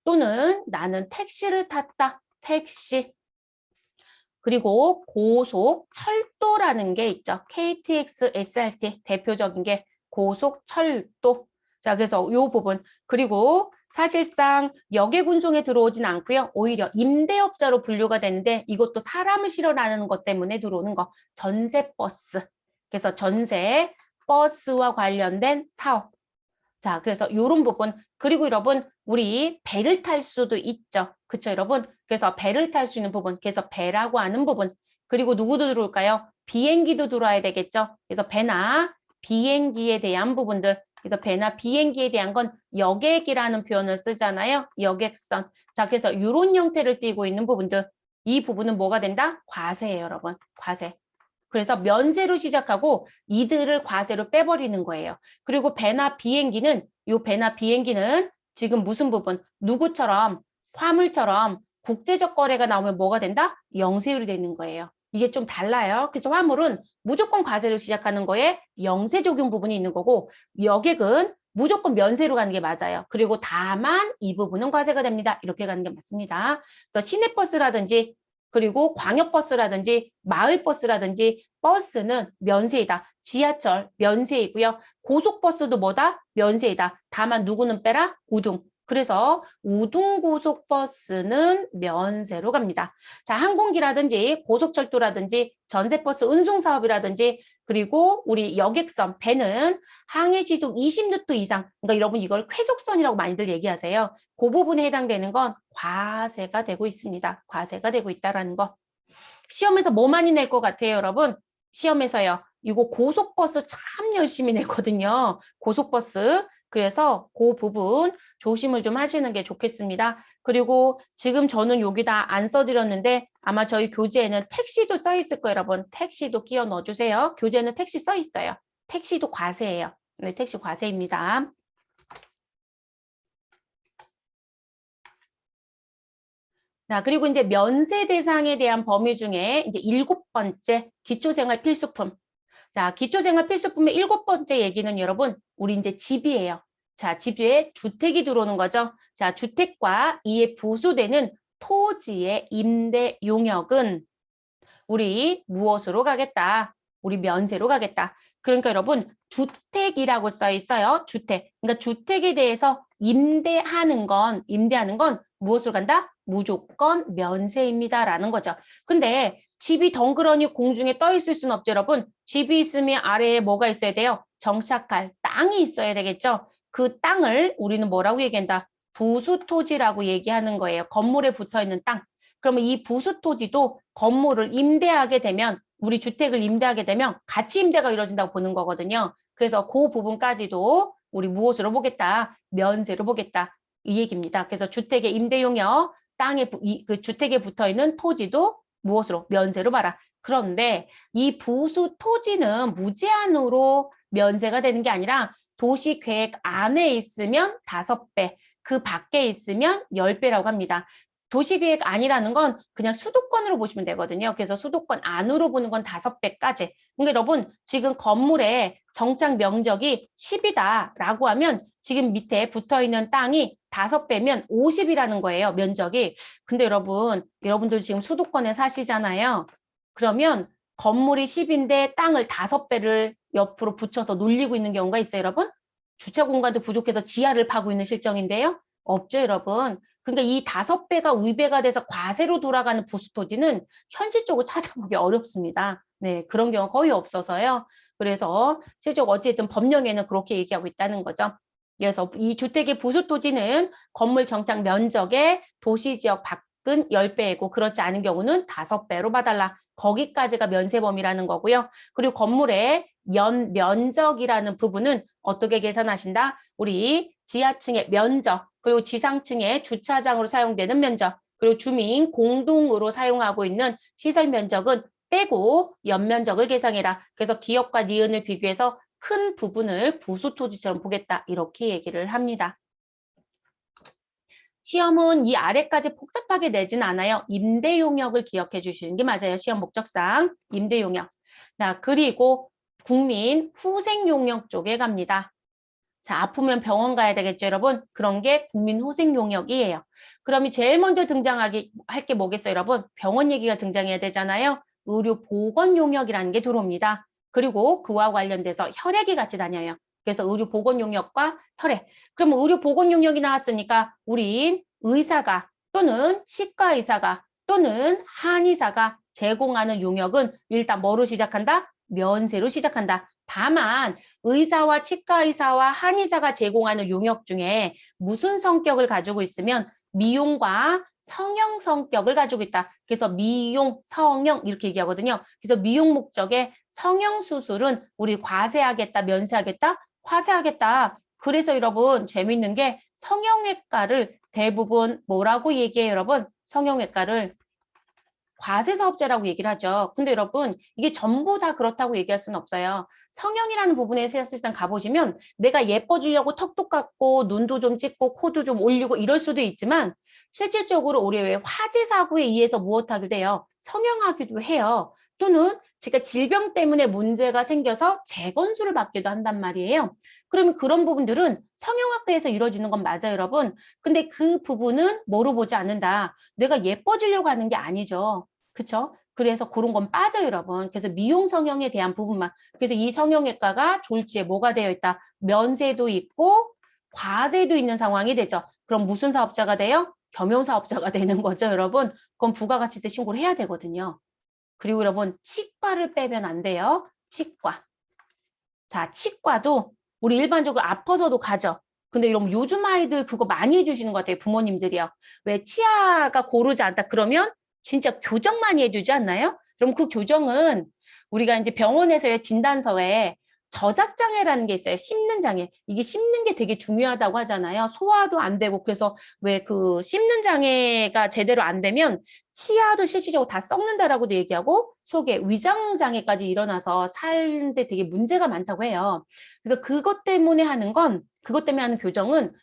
또는 나는 택시를 탔다. 택시. 그리고 고속 철도라는 게 있죠. KTX, SRT 대표적인 게 고속 철도. 자, 그래서 이 부분. 그리고 사실상 여객 운송에 들어오진 않고요. 오히려 임대업자로 분류가 되는데 이것도 사람을 실어나는 것 때문에 들어오는 거. 전세버스. 그래서 전세 버스와 관련된 사업. 자, 그래서 이런 부분. 그리고 여러분, 우리 배를 탈 수도 있죠. 그쵸, 여러분? 그래서 배를 탈 수 있는 부분. 그래서 배라고 하는 부분. 그리고 누구도 들어올까요? 비행기도 들어와야 되겠죠. 그래서 배나 비행기에 대한 부분들. 그래서 배나 비행기에 대한 건 여객이라는 표현을 쓰잖아요. 여객선. 자, 그래서 이런 형태를 띠고 있는 부분들. 이 부분은 뭐가 된다? 과세예요, 여러분. 과세. 그래서 면세로 시작하고 이들을 과세로 빼버리는 거예요. 그리고 배나 비행기는 이 배나 비행기는 지금 무슨 부분? 누구처럼 화물처럼 국제적 거래가 나오면 뭐가 된다? 영세율이 되는 거예요. 이게 좀 달라요. 그래서 화물은 무조건 과세로 시작하는 거에 영세 적용 부분이 있는 거고 여객은 무조건 면세로 가는 게 맞아요. 그리고 다만 이 부분은 과세가 됩니다. 이렇게 가는 게 맞습니다. 그래서 시내버스라든지 그리고 광역버스라든지 마을버스라든지 버스는 면세이다. 지하철 면세이고요. 고속버스도 뭐다? 면세이다. 다만 누구는 빼라? 우등. 그래서 우등고속버스는 면세로 갑니다. 자, 항공기라든지 고속철도라든지 전세버스 운송사업이라든지 그리고 우리 여객선, 배는 항해지속 20루트 이상. 그러니까 여러분 이걸 쾌속선이라고 많이들 얘기하세요. 그 부분에 해당되는 건 과세가 되고 있습니다. 과세가 되고 있다라는 거. 시험에서 뭐 많이 낼 것 같아요, 여러분? 시험에서요. 이거 고속버스 참 열심히 냈거든요. 고속버스. 그래서 그 부분 조심을 좀 하시는 게 좋겠습니다. 그리고 지금 저는 여기다 안 써드렸는데 아마 저희 교재에는 택시도 써 있을 거예요, 여러분. 택시도 끼워 넣어주세요. 교재는 택시 써 있어요. 택시도 과세예요. 네, 택시 과세입니다. 자, 그리고 이제 면세 대상에 대한 범위 중에 이제 7번째 기초생활 필수품. 자, 기초생활 필수품의 7번째 얘기는 여러분, 우리 이제 집이에요. 자, 집에 주택이 들어오는 거죠. 자, 주택과 이에 부수되는 토지의 임대 용역은 우리 무엇으로 가겠다? 우리 면세로 가겠다. 그러니까 여러분, 주택이라고 써 있어요. 주택. 그러니까 주택에 대해서 임대하는 건 무엇으로 간다? 무조건 면세입니다라는 거죠. 근데 집이 덩그러니 공중에 떠 있을 수는 없죠, 여러분. 집이 있으면 아래에 뭐가 있어야 돼요? 정착할 땅이 있어야 되겠죠. 그 땅을 우리는 뭐라고 얘기한다? 부수토지라고 얘기하는 거예요. 건물에 붙어 있는 땅. 그러면 이 부수토지도 건물을 임대하게 되면 우리 주택을 임대하게 되면 가치 임대가 이루어진다고 보는 거거든요. 그래서 그 부분까지도 우리 무엇으로 보겠다? 면세로 보겠다. 이 얘기입니다. 그래서 주택의 임대용역, 땅에 그 주택에 붙어 있는 토지도 무엇으로? 면세로 봐라. 그런데 이 부수 토지는 무제한으로 면세가 되는 게 아니라 도시계획 안에 있으면 5배, 그 밖에 있으면 10배라고 합니다. 도시계획 안이라는 건 그냥 수도권으로 보시면 되거든요. 그래서 수도권 안으로 보는 건 5배까지. 그러니까 여러분 지금 건물의 정착 면적이 10이다라고 하면 지금 밑에 붙어있는 땅이 5배면 50이라는 거예요. 면적이. 근데 여러분들 지금 수도권에 사시잖아요. 그러면 건물이 10인데 땅을 5배를 옆으로 붙여서 놀리고 있는 경우가 있어요, 여러분? 주차 공간도 부족해서 지하를 파고 있는 실정인데요. 없죠, 여러분. 그러니까 이 5배가 위배가 돼서 과세로 돌아가는 부수토지는 현실적으로 찾아보기 어렵습니다. 네, 그런 경우 거의 없어서요. 그래서 실제로 어쨌든 법령에는 그렇게 얘기하고 있다는 거죠. 그래서 이 주택의 부수토지는 건물 정착 면적의 도시지역 밖은 10배이고 그렇지 않은 경우는 5배로 봐달라. 거기까지가 면세 범위라는 거고요. 그리고 건물의 면적이라는 부분은 어떻게 계산하신다? 우리 지하층의 면적, 그리고 지상층의 주차장으로 사용되는 면적, 그리고 주민 공동으로 사용하고 있는 시설 면적은 빼고 연면적을 계산해라. 그래서 기업과 니은을 비교해서 큰 부분을 부수토지처럼 보겠다. 이렇게 얘기를 합니다. 시험은 이 아래까지 복잡하게 내진 않아요. 임대용역을 기억해 주시는 게 맞아요. 시험 목적상 임대용역. 자, 그리고 국민 후생용역 쪽에 갑니다. 자, 아프면 병원 가야 되겠죠, 여러분? 그런 게 국민 후생용역이에요. 그러면 제일 먼저 등장하게 할 게 뭐겠어요, 여러분? 병원 얘기가 등장해야 되잖아요. 의료보건용역이라는 게 들어옵니다. 그리고 그와 관련돼서 혈액이 같이 다녀요. 그래서 의료보건용역과 혈액. 그러면 의료보건용역이 나왔으니까 우린 의사가 또는 치과의사가 또는 한의사가 제공하는 용역은 일단 뭐로 시작한다? 면세로 시작한다. 다만 의사와 치과의사와 한의사가 제공하는 용역 중에 무슨 성격을 가지고 있으면 미용과 성형 성격을 가지고 있다. 그래서 미용, 성형 이렇게 얘기하거든요. 그래서 미용 목적의 성형 수술은 우리 과세하겠다, 면세하겠다, 과세하겠다. 그래서 여러분 재밌는 게 성형외과를 대부분 뭐라고 얘기해요, 여러분? 성형외과를 과세사업자라고 얘기를 하죠. 근데 여러분 이게 전부 다 그렇다고 얘기할 수는 없어요. 성형이라는 부분에 사실상 가보시면 내가 예뻐지려고 턱도 깎고 눈도 좀 찍고 코도 좀 올리고 이럴 수도 있지만 실질적으로 우리 왜 화재 사고에 의해서 무엇하기도 돼요. 성형하기도 해요. 또는 제가 질병 때문에 문제가 생겨서 재건수를 받기도 한단 말이에요. 그러면 그런 부분들은 성형학과에서 이루어지는 건 맞아요, 여러분. 근데 그 부분은 뭐로 보지 않는다. 내가 예뻐지려고 하는 게 아니죠. 그쵸? 그래서 그런 건 빠져요, 여러분. 그래서 미용 성형에 대한 부분만. 그래서 이 성형외과가 졸지에 뭐가 되어 있다? 면세도 있고 과세도 있는 상황이 되죠. 그럼 무슨 사업자가 돼요? 겸용사업자가 되는 거죠, 여러분. 그럼 부가가치세 신고를 해야 되거든요. 그리고 여러분, 치과를 빼면 안 돼요. 치과. 자, 치과도 우리 일반적으로 아파서도 가죠. 근데 여러분 요즘 아이들 그거 많이 해주시는 것 같아요. 부모님들이요. 왜 치아가 고르지 않다 그러면 진짜 교정 많이 해주지 않나요? 그럼 그 교정은 우리가 이제 병원에서의 진단서에 저작장애라는 게 있어요. 씹는 장애. 이게 씹는 게 되게 중요하다고 하잖아요. 소화도 안 되고 그래서 왜 그 씹는 장애가 제대로 안 되면 치아도 실질적으로 다 썩는다라고도 얘기하고 속에 위장 장애까지 일어나서 사는데 되게 문제가 많다고 해요. 그래서 그것 때문에 하는 교정은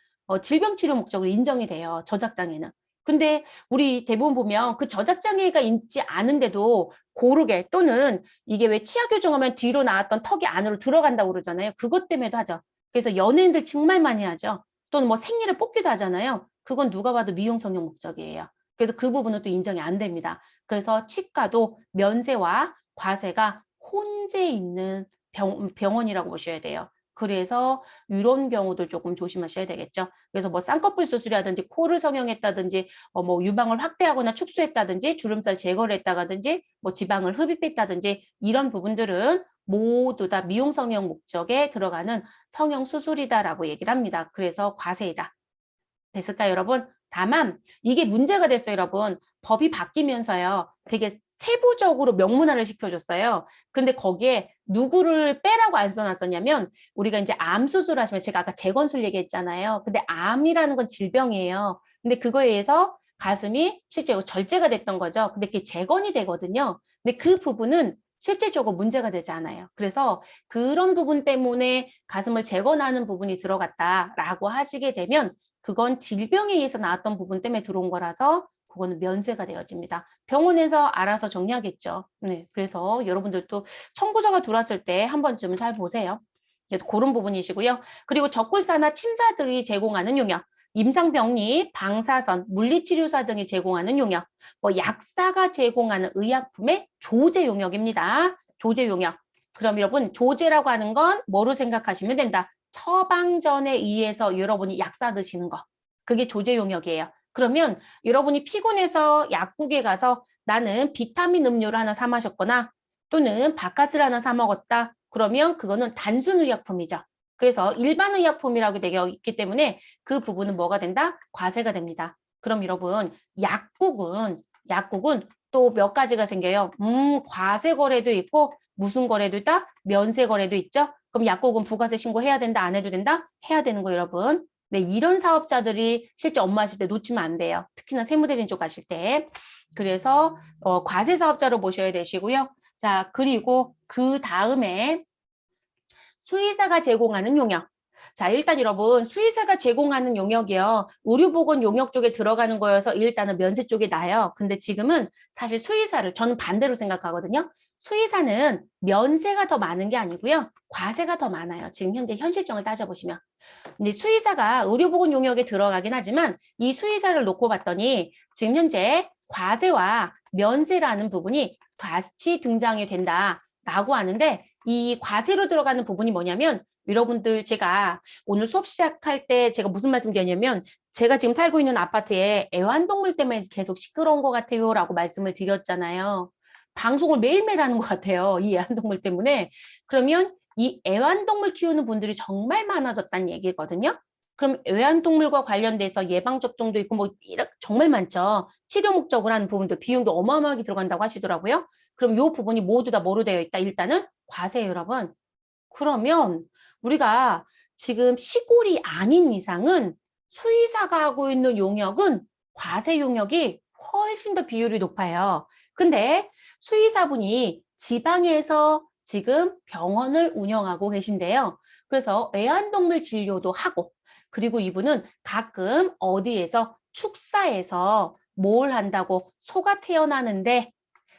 질병 치료 목적으로 인정이 돼요. 저작 장애는. 근데 우리 대부분 보면 그 저작 장애가 있지 않은데도 고르게 또는 이게 왜 치아 교정하면 뒤로 나왔던 턱이 안으로 들어간다고 그러잖아요. 그것 때문에도 하죠. 그래서 연예인들 정말 많이 하죠. 또는 뭐 생리를 뽑기도 하잖아요. 그건 누가 봐도 미용 성형 목적이에요. 그래서 그 부분은 또 인정이 안 됩니다. 그래서 치과도 면세와 과세가 혼재 있는 병원이라고 보셔야 돼요. 그래서 이런 경우도 조금 조심하셔야 되겠죠. 그래서 뭐 쌍꺼풀 수술이라든지 코를 성형했다든지 뭐 유방을 확대하거나 축소했다든지 주름살 제거를 했다든지 뭐 지방을 흡입했다든지 이런 부분들은 모두 다 미용 성형 목적에 들어가는 성형 수술이다라고 얘기를 합니다. 그래서 과세이다. 됐을까요, 여러분? 다만 이게 문제가 됐어요, 여러분. 법이 바뀌면서요. 되게 세부적으로 명문화를 시켜줬어요. 근데 거기에 누구를 빼라고 안 써놨었냐면 우리가 이제 암 수술하시면 제가 아까 재건술 얘기했잖아요. 근데 암이라는 건 질병이에요. 근데 그거에 의해서 가슴이 실제로 절제가 됐던 거죠. 근데 그게 재건이 되거든요. 근데 그 부분은 실질적으로 문제가 되지 않아요. 그래서 그런 부분 때문에 가슴을 재건하는 부분이 들어갔다라고 하시게 되면 그건 질병에 의해서 나왔던 부분 때문에 들어온 거라서 그거는 면세가 되어집니다. 병원에서 알아서 정리하겠죠. 네, 그래서 여러분들도 청구서가 들어왔을 때 한 번쯤은 잘 보세요. 그런 부분이시고요. 그리고 적골사나 침사 등이 제공하는 용역, 임상병리, 방사선, 물리치료사 등이 제공하는 용역, 뭐 약사가 제공하는 의약품의 조제 용역입니다. 조제 용역. 그럼 여러분 조제라고 하는 건 뭐로 생각하시면 된다. 처방전에 의해서 여러분이 약 사 드시는 거. 그게 조제 용역이에요. 그러면 여러분이 피곤해서 약국에 가서 나는 비타민 음료를 하나 사 마셨거나 또는 바카스를 하나 사 먹었다. 그러면 그거는 단순 의약품이죠. 그래서 일반 의약품이라고 되어 있기 때문에 그 부분은 뭐가 된다? 과세가 됩니다. 그럼 여러분 약국은 또 몇 가지가 생겨요. 과세 거래도 있고 무슨 거래도 있다? 면세 거래도 있죠. 그럼 약국은 부가세 신고해야 된다? 안 해도 된다? 해야 되는 거 여러분. 네, 이런 사업자들이 실제 업무하실 때 놓치면 안 돼요. 특히나 세무대리인 쪽 가실 때. 그래서 과세 사업자로 모셔야 되시고요. 자, 그리고 그 다음에 수의사가 제공하는 용역. 자, 일단 여러분 수의사가 제공하는 용역이요. 의료보건 용역 쪽에 들어가는 거여서 일단은 면세 쪽에 나요. 근데 지금은 사실 수의사를 저는 반대로 생각하거든요. 수의사는 면세가 더 많은 게 아니고요. 과세가 더 많아요. 지금 현재 현실적을 따져보시면. 근데 수의사가 의료보건 용역에 들어가긴 하지만 이 수의사를 놓고 봤더니 지금 현재 과세와 면세라는 부분이 같이 등장이 된다라고 하는데 이 과세로 들어가는 부분이 뭐냐면 여러분들 제가 오늘 수업 시작할 때 제가 무슨 말씀 드렸냐면 제가 지금 살고 있는 아파트에 애완동물 때문에 계속 시끄러운 것 같아요 라고 말씀을 드렸잖아요. 방송을 매일매일 하는 것 같아요. 이 애완동물 때문에. 그러면 이 애완동물 키우는 분들이 정말 많아졌다는 얘기거든요. 그럼 애완동물과 관련돼서 예방접종도 있고 뭐 정말 많죠. 치료 목적으로 하는 부분들 비용도 어마어마하게 들어간다고 하시더라고요. 그럼 이 부분이 모두 다 뭐로 되어 있다? 일단은 과세예요, 여러분. 그러면 우리가 지금 시골이 아닌 이상은 수의사가 하고 있는 용역은 과세 용역이 훨씬 더 비율이 높아요. 근데 수의사분이 지방에서 지금 병원을 운영하고 계신데요. 그래서 애완동물 진료도 하고 그리고 이분은 가끔 어디에서 축사에서 뭘 한다고 소가 태어나는데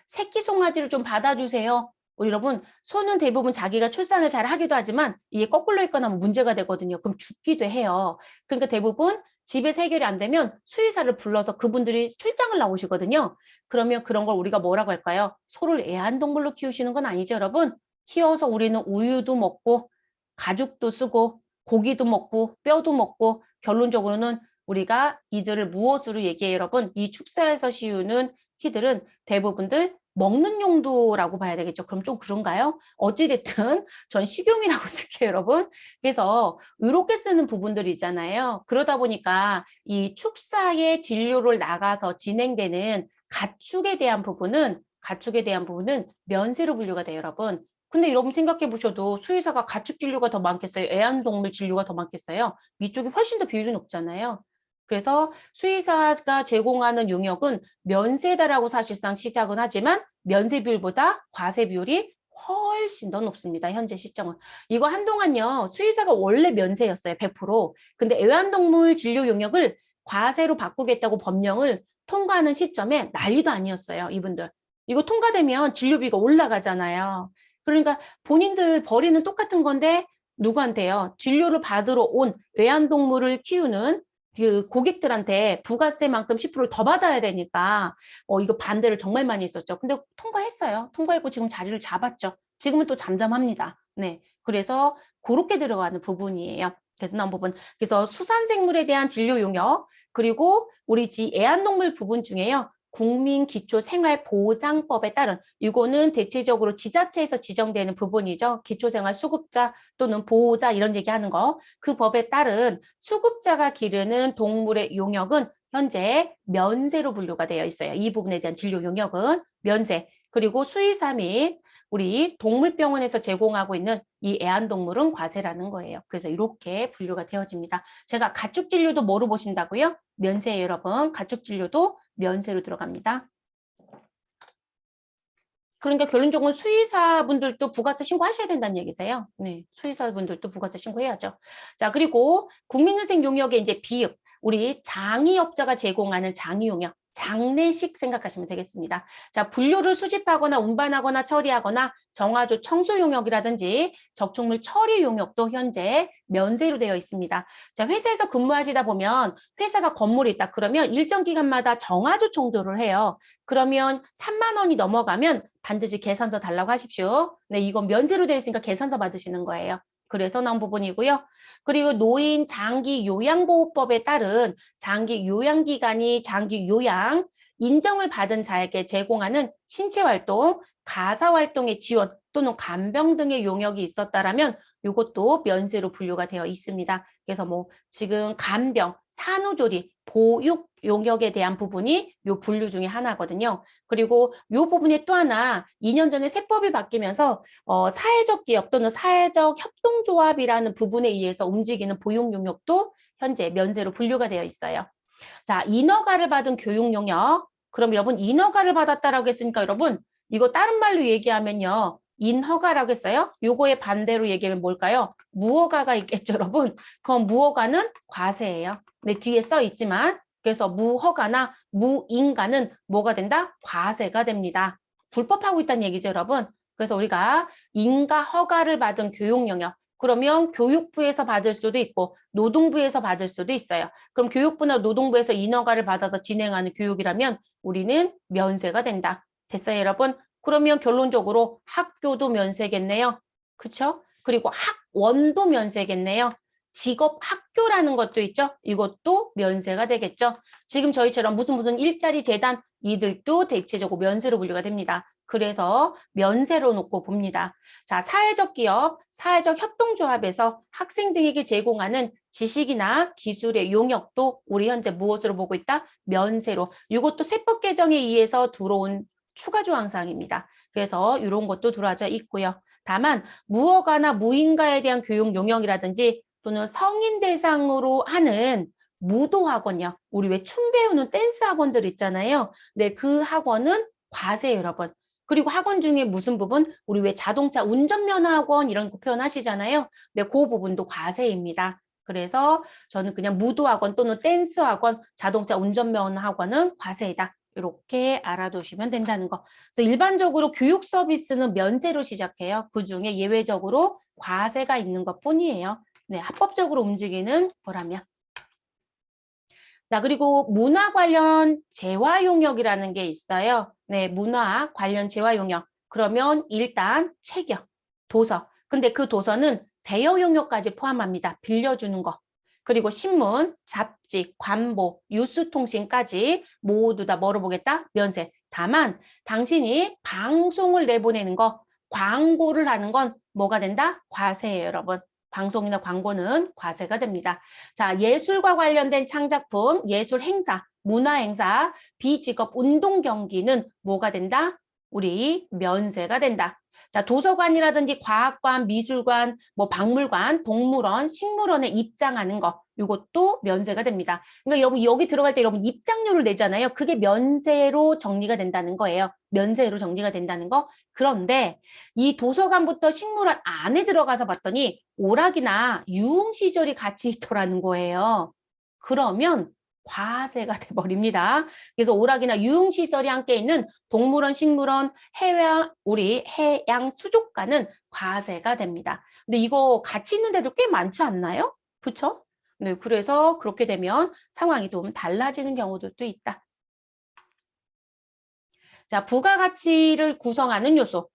새끼 송아지를 좀 받아주세요. 여러분 소는 대부분 자기가 출산을 잘 하기도 하지만 이게 거꾸로 있거나 하면 문제가 되거든요. 그럼 죽기도 해요. 그러니까 대부분 집에서 해결이 안 되면 수의사를 불러서 그분들이 출장을 나오시거든요. 그러면 그런 걸 우리가 뭐라고 할까요? 소를 애완동물로 키우시는 건 아니죠, 여러분. 키워서 우리는 우유도 먹고 가죽도 쓰고 고기도 먹고 뼈도 먹고 결론적으로는 우리가 이들을 무엇으로 얘기해요, 여러분? 이 축사에서 씌우는 키들은 대부분들 먹는 용도라고 봐야 되겠죠. 그럼 좀 그런가요? 어찌됐든 전 식용이라고 쓸게요, 여러분. 그래서 이렇게 쓰는 부분들이 있잖아요. 그러다 보니까 이 축사의 진료를 나가서 진행되는 가축에 대한 부분은 면세로 분류가 돼요, 여러분. 근데 여러분 생각해 보셔도 수의사가 가축 진료가 더 많겠어요? 애완동물 진료가 더 많겠어요? 이쪽이 훨씬 더 비율이 높잖아요. 그래서 수의사가 제공하는 용역은 면세다라고 사실상 시작은 하지만 면세 비율보다 과세 비율이 훨씬 더 높습니다. 현재 시점은. 이거 한동안요. 수의사가 원래 면세였어요. 100%. 근데 애완동물 진료 용역을 과세로 바꾸겠다고 법령을 통과하는 시점에 난리도 아니었어요. 이분들. 이거 통과되면 진료비가 올라가잖아요. 그러니까 본인들 벌이는 똑같은 건데 누구한테요? 진료를 받으러 온 애완동물을 키우는 그 고객들한테 부가세만큼 10%를 더 받아야 되니까 이거 반대를 정말 많이 했었죠. 근데 통과했어요. 통과했고 지금 자리를 잡았죠. 지금은 또 잠잠합니다. 네. 그래서 그렇게 들어가는 부분이에요. 그래서 나온 부분. 그래서 수산생물에 대한 진료 용역, 그리고 우리 애완동물 부분 중에요. 국민기초생활보장법에 따른 이거는 대체적으로 지자체에서 지정되는 부분이죠. 기초생활수급자 또는 보호자 이런 얘기하는 거. 그 법에 따른 수급자가 기르는 동물의 용역은 현재 면세로 분류가 되어 있어요. 이 부분에 대한 진료 용역은 면세. 그리고 수의사 및 우리 동물병원에서 제공하고 있는 이 애완동물은 과세라는 거예요. 그래서 이렇게 분류가 되어집니다. 제가 가축진료도 뭐로 보신다고요? 면세예요, 여러분. 가축진료도 면세로 들어갑니다. 그러니까 결론적으로 수의사분들도 부가세 신고하셔야 된다는 얘기세요. 네, 수의사분들도 부가세 신고해야죠. 자, 그리고 국민은행 용역의 이제 비읍, 우리 장의업자가 제공하는 장의용역, 장례식 생각하시면 되겠습니다. 자, 분료를 수집하거나 운반하거나 처리하거나 정화조 청소 용역이라든지 적축물 처리 용역도 현재 면세로 되어 있습니다. 자, 회사에서 근무하시다 보면 회사가 건물이 있다. 그러면 일정 기간마다 정화조 청소를 해요. 그러면 3만 원이 넘어가면 반드시 계산서 달라고 하십시오. 네, 이건 면세로 되어 있으니까 계산서 받으시는 거예요. 그래서 나온 부분이고요. 그리고 노인 장기 요양보호법에 따른 장기 요양기간이 장기 요양 인정을 받은 자에게 제공하는 신체활동, 가사활동의 지원 또는 간병 등의 용역이 있었다라면 이것도 면세로 분류가 되어 있습니다. 그래서 뭐 지금 간병, 산후조리, 보육 용역에 대한 부분이 요 분류 중에 하나거든요. 그리고 요 부분에 또 하나 2년 전에 세법이 바뀌면서 사회적 기업 또는 사회적 협동조합이라는 부분에 의해서 움직이는 보육 용역도 현재 면세로 분류가 되어 있어요. 자, 인허가를 받은 교육 용역. 그럼 여러분 인허가를 받았다라고 했으니까 여러분 이거 다른 말로 얘기하면요. 인허가라고 했어요. 요거의 반대로 얘기하면 뭘까요? 무허가가 있겠죠, 여러분. 그럼 무허가는 과세예요. 네, 뒤에 써 있지만 그래서 무허가나 무인가는 뭐가 된다? 과세가 됩니다. 불법하고 있다는 얘기죠, 여러분. 그래서 우리가 인가 허가를 받은 교육 영역 그러면 교육부에서 받을 수도 있고 노동부에서 받을 수도 있어요. 그럼 교육부나 노동부에서 인허가를 받아서 진행하는 교육이라면 우리는 면세가 된다. 됐어요, 여러분? 그러면 결론적으로 학교도 면세겠네요. 그렇죠? 그리고 학원도 면세겠네요. 직업 학교라는 것도 있죠. 이것도 면세가 되겠죠. 지금 저희처럼 무슨 일자리 재단 이들도 대체적으로 면세로 분류가 됩니다. 그래서 면세로 놓고 봅니다. 자, 사회적 기업, 사회적 협동조합에서 학생 등에게 제공하는 지식이나 기술의 용역도 우리 현재 무엇으로 보고 있다? 면세로. 이것도 세법 개정에 의해서 들어온 추가 조항사항입니다. 그래서 이런 것도 들어와져 있고요. 다만 무허가나 무인가에 대한 교육 용역이라든지 또는 성인 대상으로 하는 무도학원이요. 우리 왜 춤 배우는 댄스 학원들 있잖아요. 네, 그 학원은 과세예요, 여러분. 그리고 학원 중에 무슨 부분? 우리 왜 자동차 운전면허 학원 이런 거 표현하시잖아요. 네, 그 부분도 과세입니다. 그래서 저는 그냥 무도학원 또는 댄스 학원, 자동차 운전면허 학원은 과세이다. 이렇게 알아두시면 된다는 거. 그래서 일반적으로 교육 서비스는 면세로 시작해요. 그중에 예외적으로 과세가 있는 것뿐이에요. 네, 합법적으로 움직이는 거라면. 자, 그리고 문화 관련 재화 용역이라는 게 있어요. 네, 문화 관련 재화 용역. 그러면 일단 책이요. 도서. 근데 그 도서는 대여 용역까지 포함합니다. 빌려주는 거. 그리고 신문, 잡지, 관보, 뉴스통신까지 모두 다 뭐로 보겠다? 면세. 다만 당신이 방송을 내보내는 거, 광고를 하는 건 뭐가 된다? 과세예요, 여러분. 방송이나 광고는 과세가 됩니다. 자, 예술과 관련된 창작품, 예술 행사, 문화 행사, 비직업 운동 경기는 뭐가 된다? 우리 면세가 된다. 자, 도서관이라든지 과학관, 미술관, 뭐 박물관, 동물원, 식물원에 입장하는 거 이것도 면세가 됩니다. 그러니까 여러분 여기 들어갈 때 여러분 입장료를 내잖아요. 그게 면세로 정리가 된다는 거예요. 면세로 정리가 된다는 거. 그런데 이 도서관부터 식물원 안에 들어가서 봤더니 오락이나 유흥 시설이 같이 있더라는 거예요. 그러면 과세가 돼버립니다. 그래서 오락이나 유흥 시설이 함께 있는 동물원, 식물원, 우리 해양 수족관은 과세가 됩니다. 근데 이거 같이 있는 데도 꽤 많지 않나요? 그렇죠? 네, 그래서 그렇게 되면 상황이 좀 달라지는 경우도 있다. 자, 부가가치를 구성하는 요소.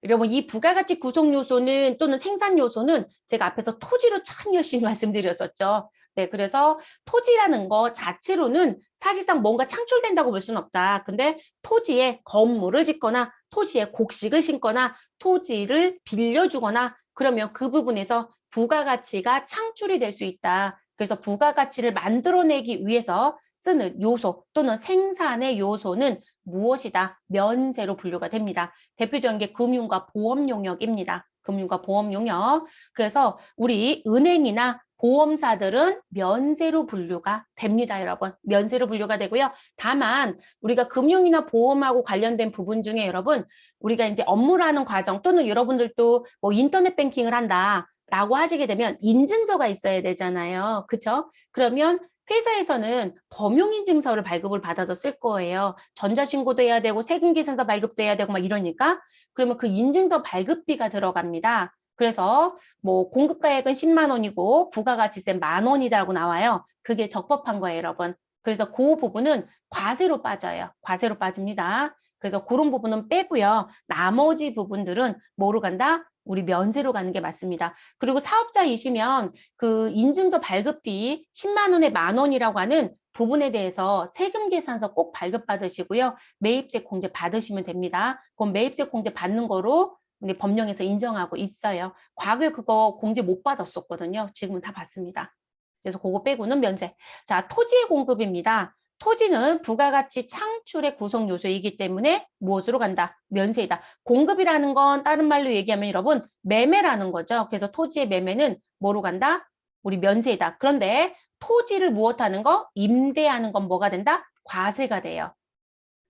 여러분 이 부가가치 구성 요소는 또는 생산 요소는 제가 앞에서 토지로 참 열심히 말씀드렸었죠. 네, 그래서 토지라는 거 자체로는 사실상 뭔가 창출된다고 볼 수는 없다. 근데 토지에 건물을 짓거나 토지에 곡식을 심거나 토지를 빌려주거나 그러면 그 부분에서 부가가치가 창출이 될 수 있다. 그래서 부가가치를 만들어내기 위해서 쓰는 요소 또는 생산의 요소는 무엇이다? 면세로 분류가 됩니다. 대표적인 게 금융과 보험 용역입니다. 금융과 보험 용역. 그래서 우리 은행이나 보험사들은 면세로 분류가 됩니다, 여러분. 면세로 분류가 되고요. 다만 우리가 금융이나 보험하고 관련된 부분 중에 여러분, 우리가 이제 업무를 하는 과정 또는 여러분들도 뭐 인터넷 뱅킹을 한다라고 하시게 되면 인증서가 있어야 되잖아요. 그렇죠? 그러면 회사에서는 범용인증서를 발급을 받아서 쓸 거예요. 전자신고도 해야 되고 세금계산서 발급도 해야 되고 막 이러니까 그러면 그 인증서 발급비가 들어갑니다. 그래서 뭐 공급가액은 10만 원이고 부가가치세 10,000원이라고 나와요. 그게 적법한 거예요, 여러분. 그래서 그 부분은 과세로 빠져요. 과세로 빠집니다. 그래서 그런 부분은 빼고요. 나머지 부분들은 뭐로 간다? 우리 면세로 가는 게 맞습니다. 그리고 사업자이시면 그 인증서 발급비 10만 원에 10,000원이라고 하는 부분에 대해서 세금 계산서 꼭 발급받으시고요. 매입세 공제 받으시면 됩니다. 그럼 매입세 공제 받는 거로 법령에서 인정하고 있어요. 과거에 그거 공제 못 받았었거든요. 지금은 다 받습니다. 그래서 그거 빼고는 면세. 자, 토지의 공급입니다. 토지는 부가가치 창출의 구성 요소이기 때문에 무엇으로 간다? 면세이다. 공급이라는 건 다른 말로 얘기하면 여러분 매매라는 거죠. 그래서 토지의 매매는 뭐로 간다? 우리 면세이다. 그런데 토지를 무엇하는 거? 임대하는 건 뭐가 된다? 과세가 돼요.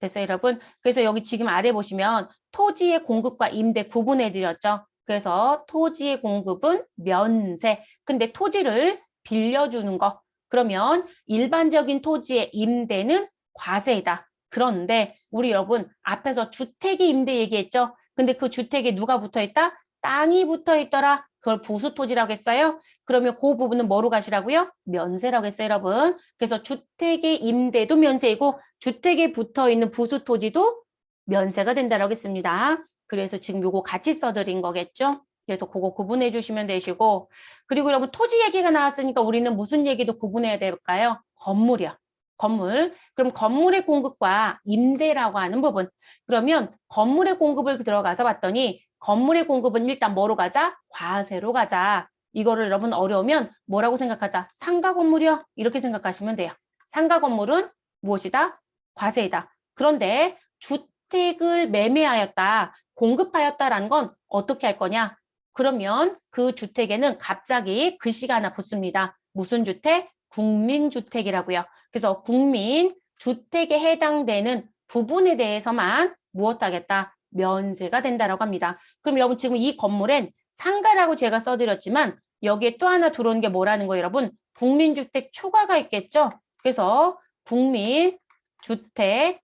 됐어요, 여러분? 그래서 여기 지금 아래 보시면 토지의 공급과 임대 구분해 드렸죠. 그래서 토지의 공급은 면세. 근데 토지를 빌려주는 거. 그러면 일반적인 토지의 임대는 과세이다. 그런데 우리 여러분 앞에서 주택의 임대 얘기했죠. 근데 그 주택에 누가 붙어 있다? 땅이 붙어 있더라. 그걸 부수토지라고 했어요. 그러면 그 부분은 뭐로 가시라고요? 면세라고 했어요, 여러분. 그래서 주택의 임대도 면세이고 주택에 붙어 있는 부수토지도 면세가 된다라고 했습니다. 그래서 지금 요거 같이 써드린 거겠죠? 그래서 그거 구분해 주시면 되시고 그리고 여러분 토지 얘기가 나왔으니까 우리는 무슨 얘기도 구분해야 될까요? 건물이요. 건물. 그럼 건물의 공급과 임대라고 하는 부분. 그러면 건물의 공급을 들어가서 봤더니 건물의 공급은 일단 뭐로 가자? 과세로 가자. 이거를 여러분 어려우면 뭐라고 생각하자? 상가 건물이요. 이렇게 생각하시면 돼요. 상가 건물은 무엇이다? 과세이다. 그런데 주택을 매매하였다, 공급하였다라는 건 어떻게 할 거냐? 그러면 그 주택에는 갑자기 글씨가 하나 붙습니다. 무슨 주택? 국민주택이라고요. 그래서 국민 주택에 해당되는 부분에 대해서만 무엇하겠다? 면세가 된다라고 합니다. 그럼 여러분 지금 이 건물엔 상가라고 제가 써드렸지만 여기에 또 하나 들어오는 게 뭐라는 거예요, 여러분? 국민주택 초과가 있겠죠? 그래서 국민주택,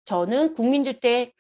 저는 국민주택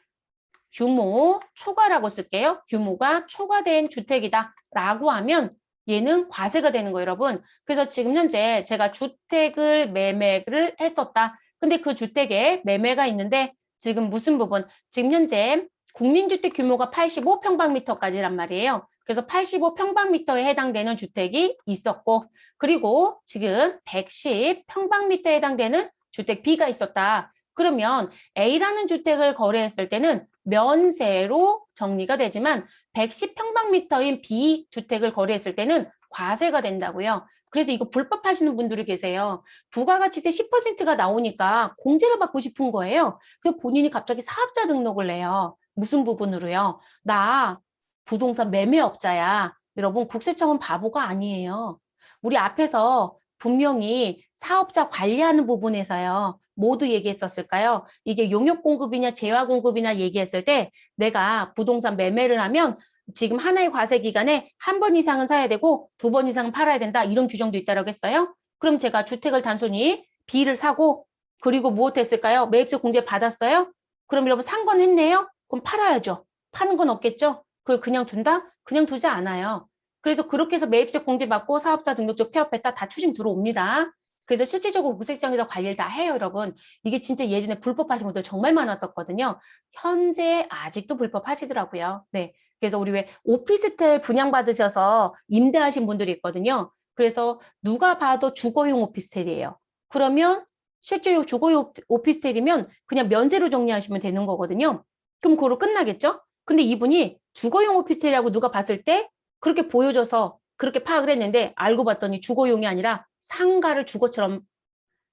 규모 초과라고 쓸게요. 규모가 초과된 주택이다 라고 하면 얘는 과세가 되는 거예요, 여러분. 그래서 지금 현재 제가 주택을 매매를 했었다. 근데 그 주택에 매매가 있는데 지금 무슨 부분? 지금 현재 국민주택 규모가 85평방미터까지란 말이에요. 그래서 85평방미터에 해당되는 주택이 있었고 그리고 지금 110평방미터에 해당되는 주택 B가 있었다. 그러면 A라는 주택을 거래했을 때는 면세로 정리가 되지만 110평방미터인 B 주택을 거래했을 때는 과세가 된다고요. 그래서 이거 불법 하시는 분들이 계세요. 부가가치세 10%가 나오니까 공제를 받고 싶은 거예요. 그래서 본인이 갑자기 사업자 등록을 내요. 무슨 부분으로요? 나 부동산 매매업자야. 여러분 국세청은 바보가 아니에요. 우리 앞에서 분명히 사업자 관리하는 부분에서요. 모두 얘기했었을까요? 이게 용역 공급이냐 재화 공급이냐 얘기했을 때 내가 부동산 매매를 하면 지금 하나의 과세 기간에 한 번 이상은 사야 되고 2번 이상은 팔아야 된다. 이런 규정도 있다라고 했어요. 그럼 제가 주택을 단순히 B를 사고 그리고 무엇했을까요? 매입세 공제 받았어요? 그럼 여러분 산 건 했네요? 그럼 팔아야죠. 파는 건 없겠죠? 그걸 그냥 둔다? 그냥 두지 않아요. 그래서 그렇게 해서 매입세 공제 받고 사업자 등록증 폐업했다 다 추징 들어옵니다. 그래서 실질적으로 국세청에서 관리를 다 해요, 여러분. 이게 진짜 예전에 불법하신 분들 정말 많았었거든요. 현재 아직도 불법하시더라고요. 네. 그래서 우리 왜 오피스텔 분양받으셔서 임대하신 분들이 있거든요. 그래서 누가 봐도 주거용 오피스텔이에요. 그러면 실제로 주거용 오피스텔이면 그냥 면세로 정리하시면 되는 거거든요. 그럼 그걸로 끝나겠죠? 근데 이분이 주거용 오피스텔이라고 누가 봤을 때 그렇게 보여줘서 그렇게 파악을 했는데 알고 봤더니 주거용이 아니라 상가를 주거처럼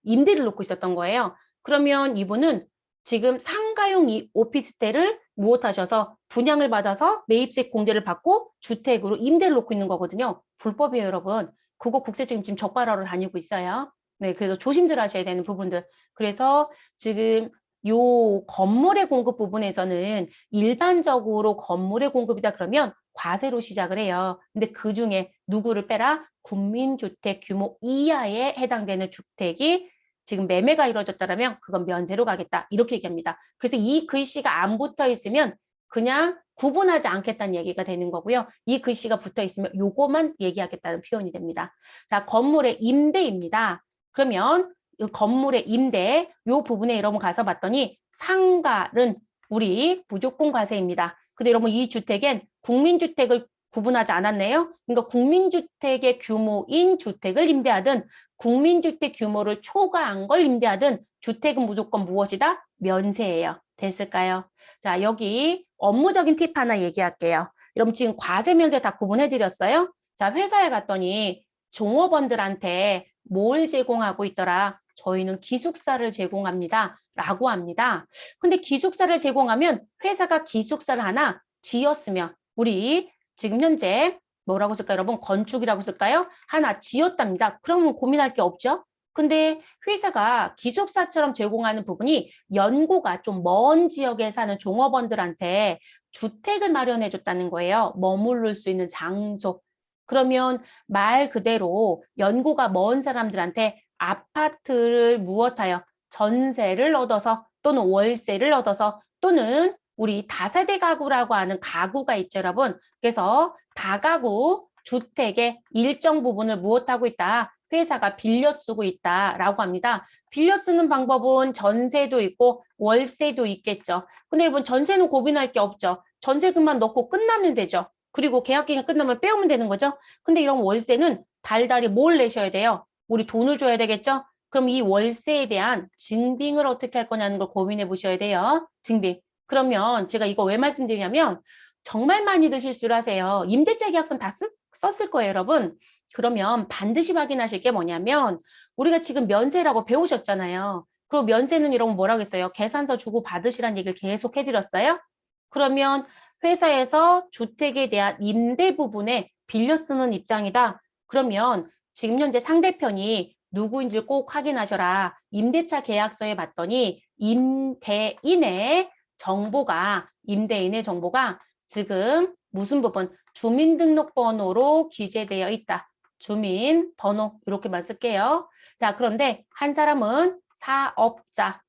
임대를 놓고 있었던 거예요. 그러면 이분은 지금 상가용 이 오피스텔을 무엇하셔서 분양을 받아서 매입세 공제를 받고 주택으로 임대를 놓고 있는 거거든요. 불법이에요, 여러분. 그거 국세청 지금 적발하러 다니고 있어요. 네, 그래서 조심들 하셔야 되는 부분들. 그래서 지금 요 건물의 공급 부분에서는 일반적으로 건물의 공급이다 그러면 과세로 시작을 해요. 근데 그 중에 누구를 빼라? 국민주택 규모 이하에 해당되는 주택이 지금 매매가 이루어졌다면 그건 면세로 가겠다. 이렇게 얘기합니다. 그래서 이 글씨가 안 붙어 있으면 그냥 구분하지 않겠다는 얘기가 되는 거고요. 이 글씨가 붙어 있으면 요거만 얘기하겠다는 표현이 됩니다. 자, 건물의 임대입니다. 그러면 이 건물의 임대 요 부분에 여러분 가서 봤더니 상가는 우리 무조건 과세입니다. 근데 여러분 이 주택엔 국민주택을 구분하지 않았네요. 그러니까 국민주택의 규모인 주택을 임대하든 국민주택 규모를 초과한 걸 임대하든 주택은 무조건 무엇이다? 면세예요. 됐을까요? 자, 여기 업무적인 팁 하나 얘기할게요. 여러분 지금 과세 면세 다 구분해 드렸어요? 자, 회사에 갔더니 종업원들한테 뭘 제공하고 있더라? 저희는 기숙사를 제공합니다. 라고 합니다. 근데 기숙사를 제공하면 회사가 기숙사를 하나 지었으면 우리 지금 현재 뭐라고 쓸까요? 여러분 건축이라고 쓸까요? 하나 지었답니다. 그러면 고민할 게 없죠? 근데 회사가 기숙사처럼 제공하는 부분이 연고가 좀 먼 지역에 사는 종업원들한테 주택을 마련해 줬다는 거예요. 머무를 수 있는 장소. 그러면 말 그대로 연고가 먼 사람들한테 아파트를 무엇하여 전세를 얻어서 또는 월세를 얻어서 또는 우리 다세대 가구라고 하는 가구가 있죠, 여러분. 그래서 다가구 주택의 일정 부분을 무엇하고 있다? 회사가 빌려 쓰고 있다라고 합니다. 빌려 쓰는 방법은 전세도 있고 월세도 있겠죠. 근데 여러분 전세는 고민할 게 없죠. 전세금만 넣고 끝나면 되죠. 그리고 계약 기간 끝나면 빼오면 되는 거죠. 근데 이런 월세는 달달이 뭘 내셔야 돼요? 우리 돈을 줘야 되겠죠? 그럼 이 월세에 대한 증빙을 어떻게 할 거냐는 걸 고민해 보셔야 돼요. 증빙. 그러면 제가 이거 왜 말씀드리냐면 정말 많이들 실수를 하세요. 임대차 계약서는 다 썼을 거예요, 여러분. 그러면 반드시 확인하실 게 뭐냐면 우리가 지금 면세라고 배우셨잖아요. 그리고 면세는 여러분 뭐라고 했어요? 계산서 주고 받으시라는 얘기를 계속 해드렸어요. 그러면 회사에서 주택에 대한 임대 부분에 빌려 쓰는 입장이다. 그러면 지금 현재 상대편이 누구인지 꼭 확인하셔라. 임대차 계약서에 봤더니 임대인의 정보가 지금 무슨 부분? 주민등록번호로 기재되어 있다. 주민번호 이렇게만 쓸게요. 자, 그런데 한 사람은 사업자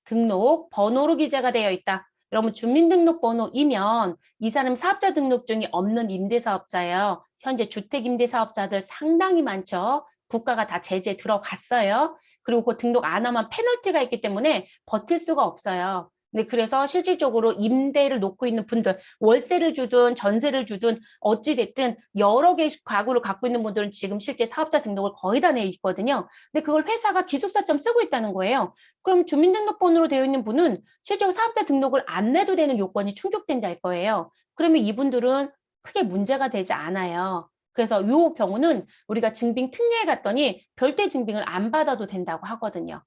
등록 번호로 기재가 되어 있다. 여러분 주민등록번호이면 이 사람 사업자 등록증이 없는 임대사업자예요. 현재 주택임대사업자들 상당히 많죠. 국가가 다 제재 들어갔어요. 그리고 그 등록 안 하면 페널티가 있기 때문에 버틸 수가 없어요. 네, 그래서 실질적으로 임대를 놓고 있는 분들, 월세를 주든 전세를 주든 어찌 됐든 여러 개의 가구를 갖고 있는 분들은 지금 실제 사업자 등록을 거의 다 내 있거든요. 근데 그걸 회사가 기숙사처럼 쓰고 있다는 거예요. 그럼 주민등록번호로 되어 있는 분은 실제로 사업자 등록을 안 내도 되는 요건이 충족된 자일 거예요. 그러면 이분들은 크게 문제가 되지 않아요. 그래서 이 경우는 우리가 증빙 특례에 갔더니 별도의 증빙을 안 받아도 된다고 하거든요.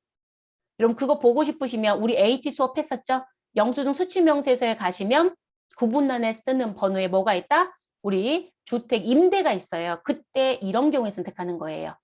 여러분 그거 보고 싶으시면 우리 AT 수업 했었죠? 영수증 수취명세서에 가시면 구분란에 쓰는 번호에 뭐가 있다? 우리 주택 임대가 있어요. 그때 이런 경우에 선택하는 거예요.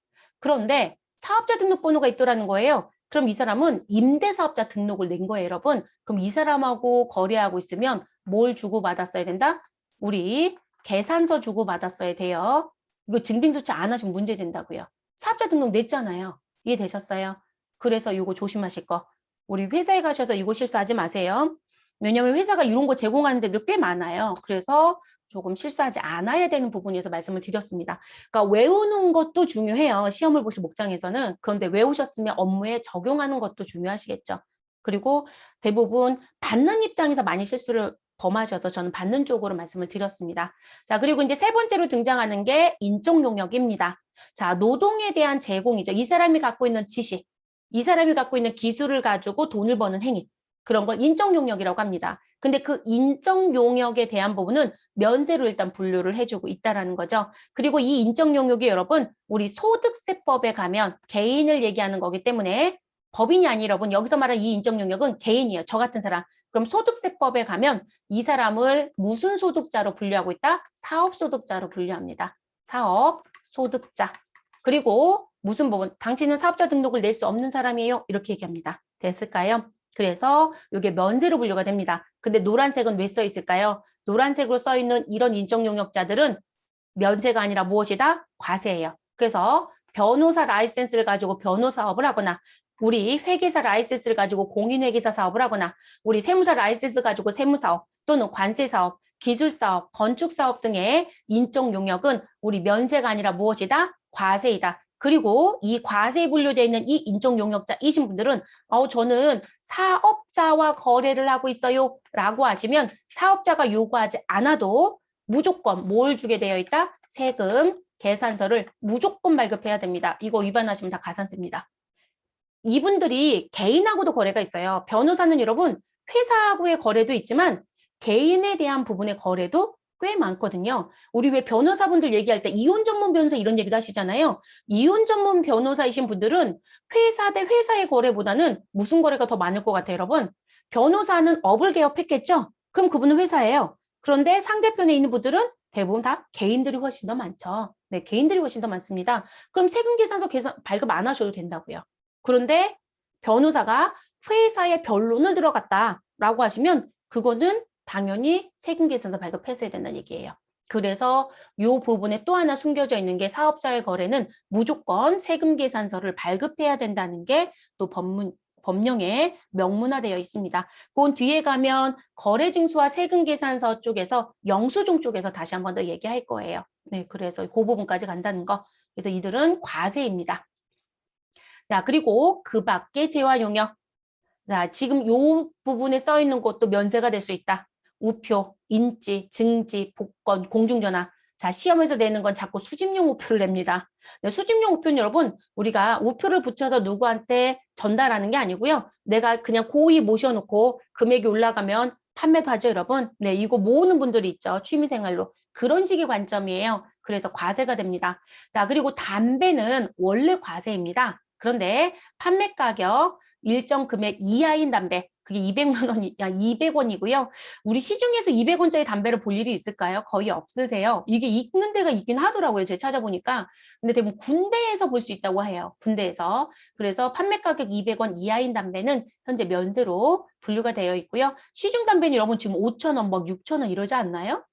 그런데 사업자 등록번호가 있더라는 거예요. 그럼 이 사람은 임대사업자 등록을 낸 거예요, 여러분. 그럼 이 사람하고 거래하고 있으면 뭘 주고받았어야 된다? 우리 계산서 주고받았어야 돼요. 이거 증빙수취 안 하시면 문제 된다고요. 사업자 등록 냈잖아요. 이해되셨어요? 그래서 이거 조심하실 거. 우리 회사에 가셔서 이거 실수하지 마세요. 왜냐면 회사가 이런 거 제공하는 데도 꽤 많아요. 그래서 조금 실수하지 않아야 되는 부분에서 말씀을 드렸습니다. 그러니까 외우는 것도 중요해요. 시험을 보실 목장에서는. 그런데 외우셨으면 업무에 적용하는 것도 중요하시겠죠. 그리고 대부분 받는 입장에서 많이 실수를 범하셔서 저는 받는 쪽으로 말씀을 드렸습니다. 자, 그리고 이제 세 번째로 등장하는 게 인적 용역입니다. 자, 노동에 대한 제공이죠. 이 사람이 갖고 있는 지식, 이 사람이 갖고 있는 기술을 가지고 돈을 버는 행위. 그런 걸 인적 용역이라고 합니다. 근데 그 인적 용역에 대한 부분은 면세로 일단 분류를 해주고 있다라는 거죠. 그리고 이 인적 용역이 여러분, 우리 소득세법에 가면 개인을 얘기하는 거기 때문에 법인이 아니 여러분, 여기서 말하는 이 인적 용역은 개인이에요. 저 같은 사람. 그럼 소득세법에 가면 이 사람을 무슨 소득자로 분류하고 있다? 사업소득자로 분류합니다. 사업소득자. 그리고 무슨 부분? 당신은 사업자 등록을 낼 수 없는 사람이에요. 이렇게 얘기합니다. 됐을까요? 그래서 이게 면세로 분류가 됩니다. 근데 노란색은 왜 써 있을까요? 노란색으로 써 있는 이런 인적 용역자들은 면세가 아니라 무엇이다? 과세예요. 그래서 변호사 라이센스를 가지고 변호사 사업을 하거나 우리 회계사 라이센스를 가지고 공인회계사 사업을 하거나 우리 세무사 라이센스 가지고 세무사업 또는 관세사업, 기술사업, 건축사업 등의 인적 용역은 우리 면세가 아니라 무엇이다? 과세이다. 그리고 이 과세에 분류되어 있는 이 인적 용역자이신 분들은 저는 사업자와 거래를 하고 있어요 라고 하시면 사업자가 요구하지 않아도 무조건 뭘 주게 되어 있다? 세금, 계산서를 무조건 발급해야 됩니다. 이거 위반하시면 다 가산세입니다. 이분들이 개인하고도 거래가 있어요. 변호사는 여러분 회사하고의 거래도 있지만 개인에 대한 부분의 거래도 꽤 많거든요. 우리 왜 변호사분들 얘기할 때 이혼 전문 변호사 이런 얘기도 하시잖아요. 이혼 전문 변호사이신 분들은 회사 대 회사의 거래보다는 무슨 거래가 더 많을 것 같아요, 여러분? 변호사는 업을 개업했겠죠? 그럼 그분은 회사예요. 그런데 상대편에 있는 분들은 대부분 다 개인들이 훨씬 더 많죠. 네, 개인들이 훨씬 더 많습니다. 그럼 세금계산서 발급 안 하셔도 된다고요. 그런데 변호사가 회사에 변론을 들어갔다라고 하시면 그거는 당연히 세금계산서 발급했어야 된다는 얘기예요. 그래서 이 부분에 또 하나 숨겨져 있는 게 사업자의 거래는 무조건 세금계산서를 발급해야 된다는 게 또 법령에 명문화되어 있습니다. 그건 뒤에 가면 거래징수와 세금계산서 쪽에서 영수증 쪽에서 다시 한 번 더 얘기할 거예요. 네, 그래서 그 부분까지 간다는 거. 그래서 이들은 과세입니다. 자, 그리고 그 밖에 재화 용역. 자, 지금 요 부분에 써 있는 것도 면세가 될 수 있다. 우표, 인지, 증지, 복권, 공중전화. 자, 시험에서 내는 건 자꾸 수집용 우표를 냅니다. 네, 수집용 우표는 여러분, 우리가 우표를 붙여서 누구한테 전달하는 게 아니고요. 내가 그냥 고의 모셔놓고 금액이 올라가면 판매도 하죠, 여러분. 네, 이거 모으는 분들이 있죠. 취미생활로. 그런 식의 관점이에요. 그래서 과세가 됩니다. 자, 그리고 담배는 원래 과세입니다. 그런데 판매 가격 일정 금액 이하인 담배, 그게 200만 원이, 200원이고요. 우리 시중에서 200원짜리 담배를 볼 일이 있을까요? 거의 없으세요. 이게 있는 데가 있긴 하더라고요. 제가 찾아보니까. 근데 대부분 군대에서 볼 수 있다고 해요. 군대에서. 그래서 판매 가격 200원 이하인 담배는 현재 면세로 분류가 되어 있고요. 시중 담배는 여러분 지금 5,000원, 뭐 6,000원 이러지 않나요?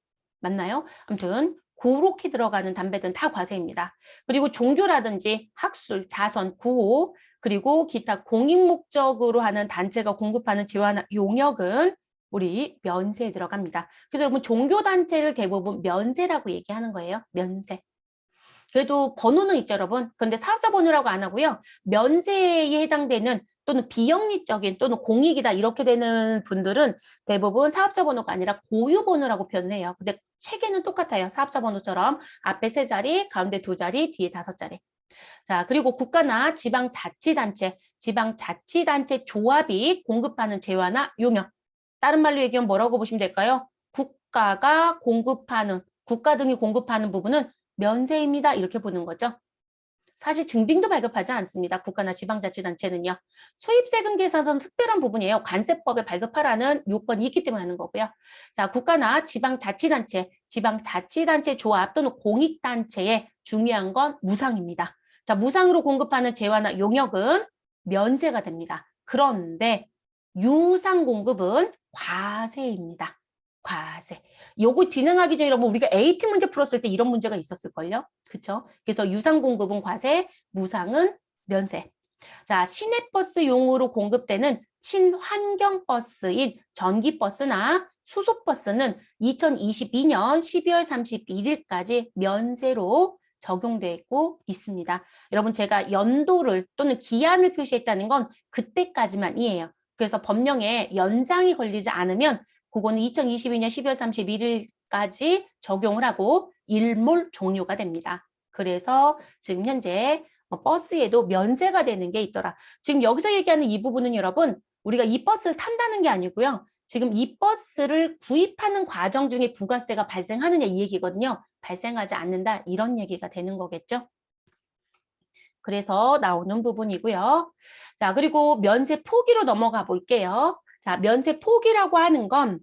맞나요? 아무튼 그렇게 들어가는 담배들은 다 과세입니다. 그리고 종교라든지 학술, 자선, 구호, 그리고 기타 공익 목적으로 하는 단체가 공급하는 재화나 용역은 우리 면세에 들어갑니다. 그래서 여러분 종교단체를 대부분 면세라고 얘기하는 거예요. 면세. 그래도 번호는 있죠, 여러분. 그런데 사업자 번호라고 안 하고요. 면세에 해당되는 또는 비영리적인 또는 공익이다 이렇게 되는 분들은 대부분 사업자 번호가 아니라 고유 번호라고 표현을 해요. 근데 체계는 똑같아요. 사업자 번호처럼 앞에 3자리, 가운데 2자리, 뒤에 5자리. 자, 그리고 국가나 지방자치단체, 지방자치단체 조합이 공급하는 재화나 용역. 다른 말로 얘기하면 뭐라고 보시면 될까요? 국가가 공급하는, 국가 등이 공급하는 부분은 면세입니다. 이렇게 보는 거죠. 사실 증빙도 발급하지 않습니다. 국가나 지방자치단체는요. 수입세금 계산서는 특별한 부분이에요. 관세법에 발급하라는 요건이 있기 때문에 하는 거고요. 자, 국가나 지방자치단체, 지방자치단체 조합 또는 공익단체의 중요한 건 무상입니다. 자, 무상으로 공급하는 재화나 용역은 면세가 됩니다. 그런데 유상 공급은 과세입니다. 과세. 요거 진행하기 전에 여러분 우리가 AT 문제 풀었을 때 이런 문제가 있었을걸요? 그렇죠? 그래서 유상 공급은 과세, 무상은 면세. 자, 시내버스용으로 공급되는 친환경버스인 전기버스나 수소버스는 2022년 12월 31일까지 면세로 적용되고 있습니다. 여러분, 제가 연도를 또는 기한을 표시했다는 건 그때까지만이에요. 그래서 법령에 연장이 걸리지 않으면 그거는 2022년 12월 31일까지 적용을 하고 일몰 종료가 됩니다. 그래서 지금 현재 버스에도 면세가 되는 게 있더라. 지금 여기서 얘기하는 이 부분은 여러분, 우리가 이 버스를 탄다는 게 아니고요. 지금 이 버스를 구입하는 과정 중에 부가세가 발생하느냐 이 얘기거든요. 발생하지 않는다 이런 얘기가 되는 거겠죠. 그래서 나오는 부분이고요. 자, 그리고 면세 포기로 넘어가 볼게요. 자, 면세 포기라고 하는 건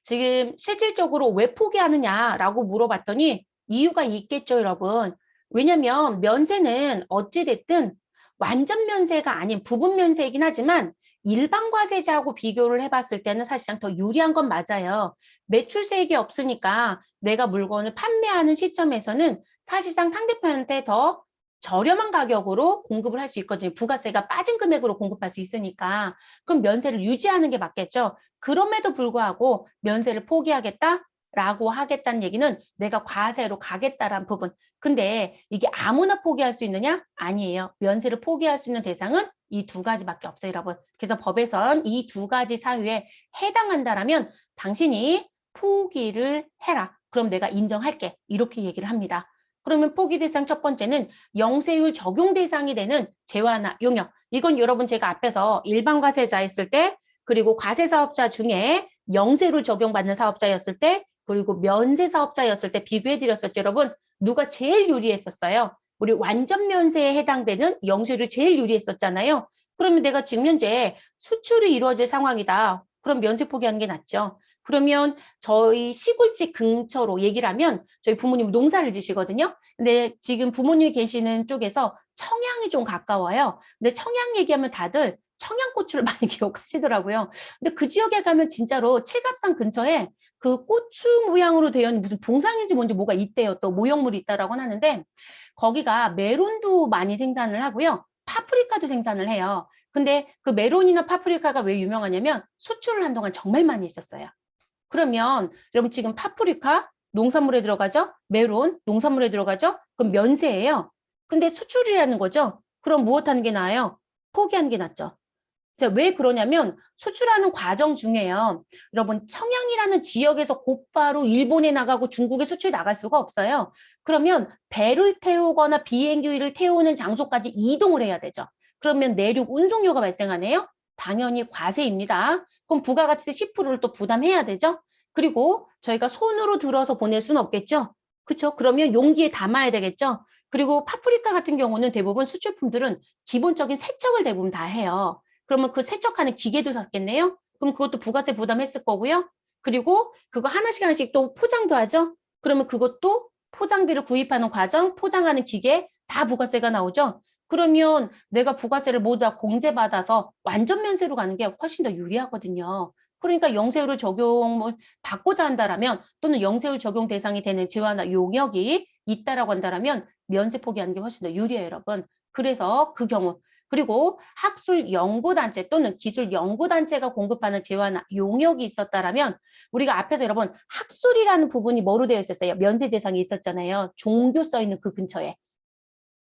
지금 실질적으로 왜 포기하느냐라고 물어봤더니 이유가 있겠죠, 여러분. 왜냐면 면세는 어찌됐든 완전 면세가 아닌 부분 면세이긴 하지만 일반 과세자하고 비교를 해봤을 때는 사실상 더 유리한 건 맞아요. 매출세액이 없으니까 내가 물건을 판매하는 시점에서는 사실상 상대편한테 더 저렴한 가격으로 공급을 할 수 있거든요. 부가세가 빠진 금액으로 공급할 수 있으니까. 그럼 면세를 유지하는 게 맞겠죠. 그럼에도 불구하고 면세를 포기하겠다라고 하겠다는 얘기는 내가 과세로 가겠다라는 부분. 근데 이게 아무나 포기할 수 있느냐? 아니에요. 면세를 포기할 수 있는 대상은 이 두 가지밖에 없어요, 여러분. 그래서 법에선 이 두 가지 사유에 해당한다라면 당신이 포기를 해라. 그럼 내가 인정할게. 이렇게 얘기를 합니다. 그러면 포기 대상 첫 번째는 영세율 적용 대상이 되는 재화나 용역. 이건 여러분 제가 앞에서 일반 과세자 했을 때 그리고 과세 사업자 중에 영세율 적용받는 사업자였을 때 그리고 면세 사업자였을 때 비교해 드렸었죠, 여러분. 누가 제일 유리했었어요? 우리 완전 면세에 해당되는 영세율이 제일 유리했었잖아요. 그러면 내가 지금 현재 수출이 이루어질 상황이다. 그럼 면세 포기하는 게 낫죠. 그러면 저희 시골집 근처로 얘기를 하면 저희 부모님 농사를 지시거든요. 근데 지금 부모님이 계시는 쪽에서 청양이 좀 가까워요. 근데 청양 얘기하면 다들 청양고추를 많이 기억하시더라고요. 근데 그 지역에 가면 진짜로 칠갑산 근처에 그 고추 모양으로 되어 있는 무슨 동상인지 뭔지 뭐가 있대요. 또 모형물이 있다라고 하는데 거기가 메론도 많이 생산을 하고요. 파프리카도 생산을 해요. 근데 그 메론이나 파프리카가 왜 유명하냐면 수출을 한동안 정말 많이 했었어요. 그러면 여러분 지금 파프리카 농산물에 들어가죠? 메론 농산물에 들어가죠? 그럼 면세예요. 근데 수출이라는 거죠. 그럼 무엇 하는 게 나아요? 포기하는 게 낫죠. 자, 왜 그러냐면 수출하는 과정 중에요. 여러분 청양이라는 지역에서 곧바로 일본에 나가고 중국에 수출이 나갈 수가 없어요. 그러면 배를 태우거나 비행기를 태우는 장소까지 이동을 해야 되죠. 그러면 내륙 운송료가 발생하네요. 당연히 과세입니다. 그럼 부가가치세 10%를 또 부담해야 되죠. 그리고 저희가 손으로 들어서 보낼 수는 없겠죠. 그렇죠? 그러면 용기에 담아야 되겠죠. 그리고 파프리카 같은 경우는 대부분 수출품들은 기본적인 세척을 대부분 다 해요. 그러면 그 세척하는 기계도 샀겠네요. 그럼 그것도 부가세 부담했을 거고요. 그리고 그거 하나씩 하나씩 또 포장도 하죠. 그러면 그것도 포장비를 구입하는 과정, 포장하는 기계 다 부가세가 나오죠. 그러면 내가 부가세를 모두 다 공제받아서 완전 면세로 가는 게 훨씬 더 유리하거든요. 그러니까 영세율을 적용을 받고자 한다라면 또는 영세율 적용 대상이 되는 재화나 용역이 있다라고 한다라면 면세 포기하는 게 훨씬 더 유리해요, 여러분. 그래서 그 경우 그리고 학술 연구단체 또는 기술 연구단체가 공급하는 재화나 용역이 있었다라면 우리가 앞에서 여러분 학술이라는 부분이 뭐로 되어 있었어요? 면세 대상이 있었잖아요. 종교 써 있는 그 근처에.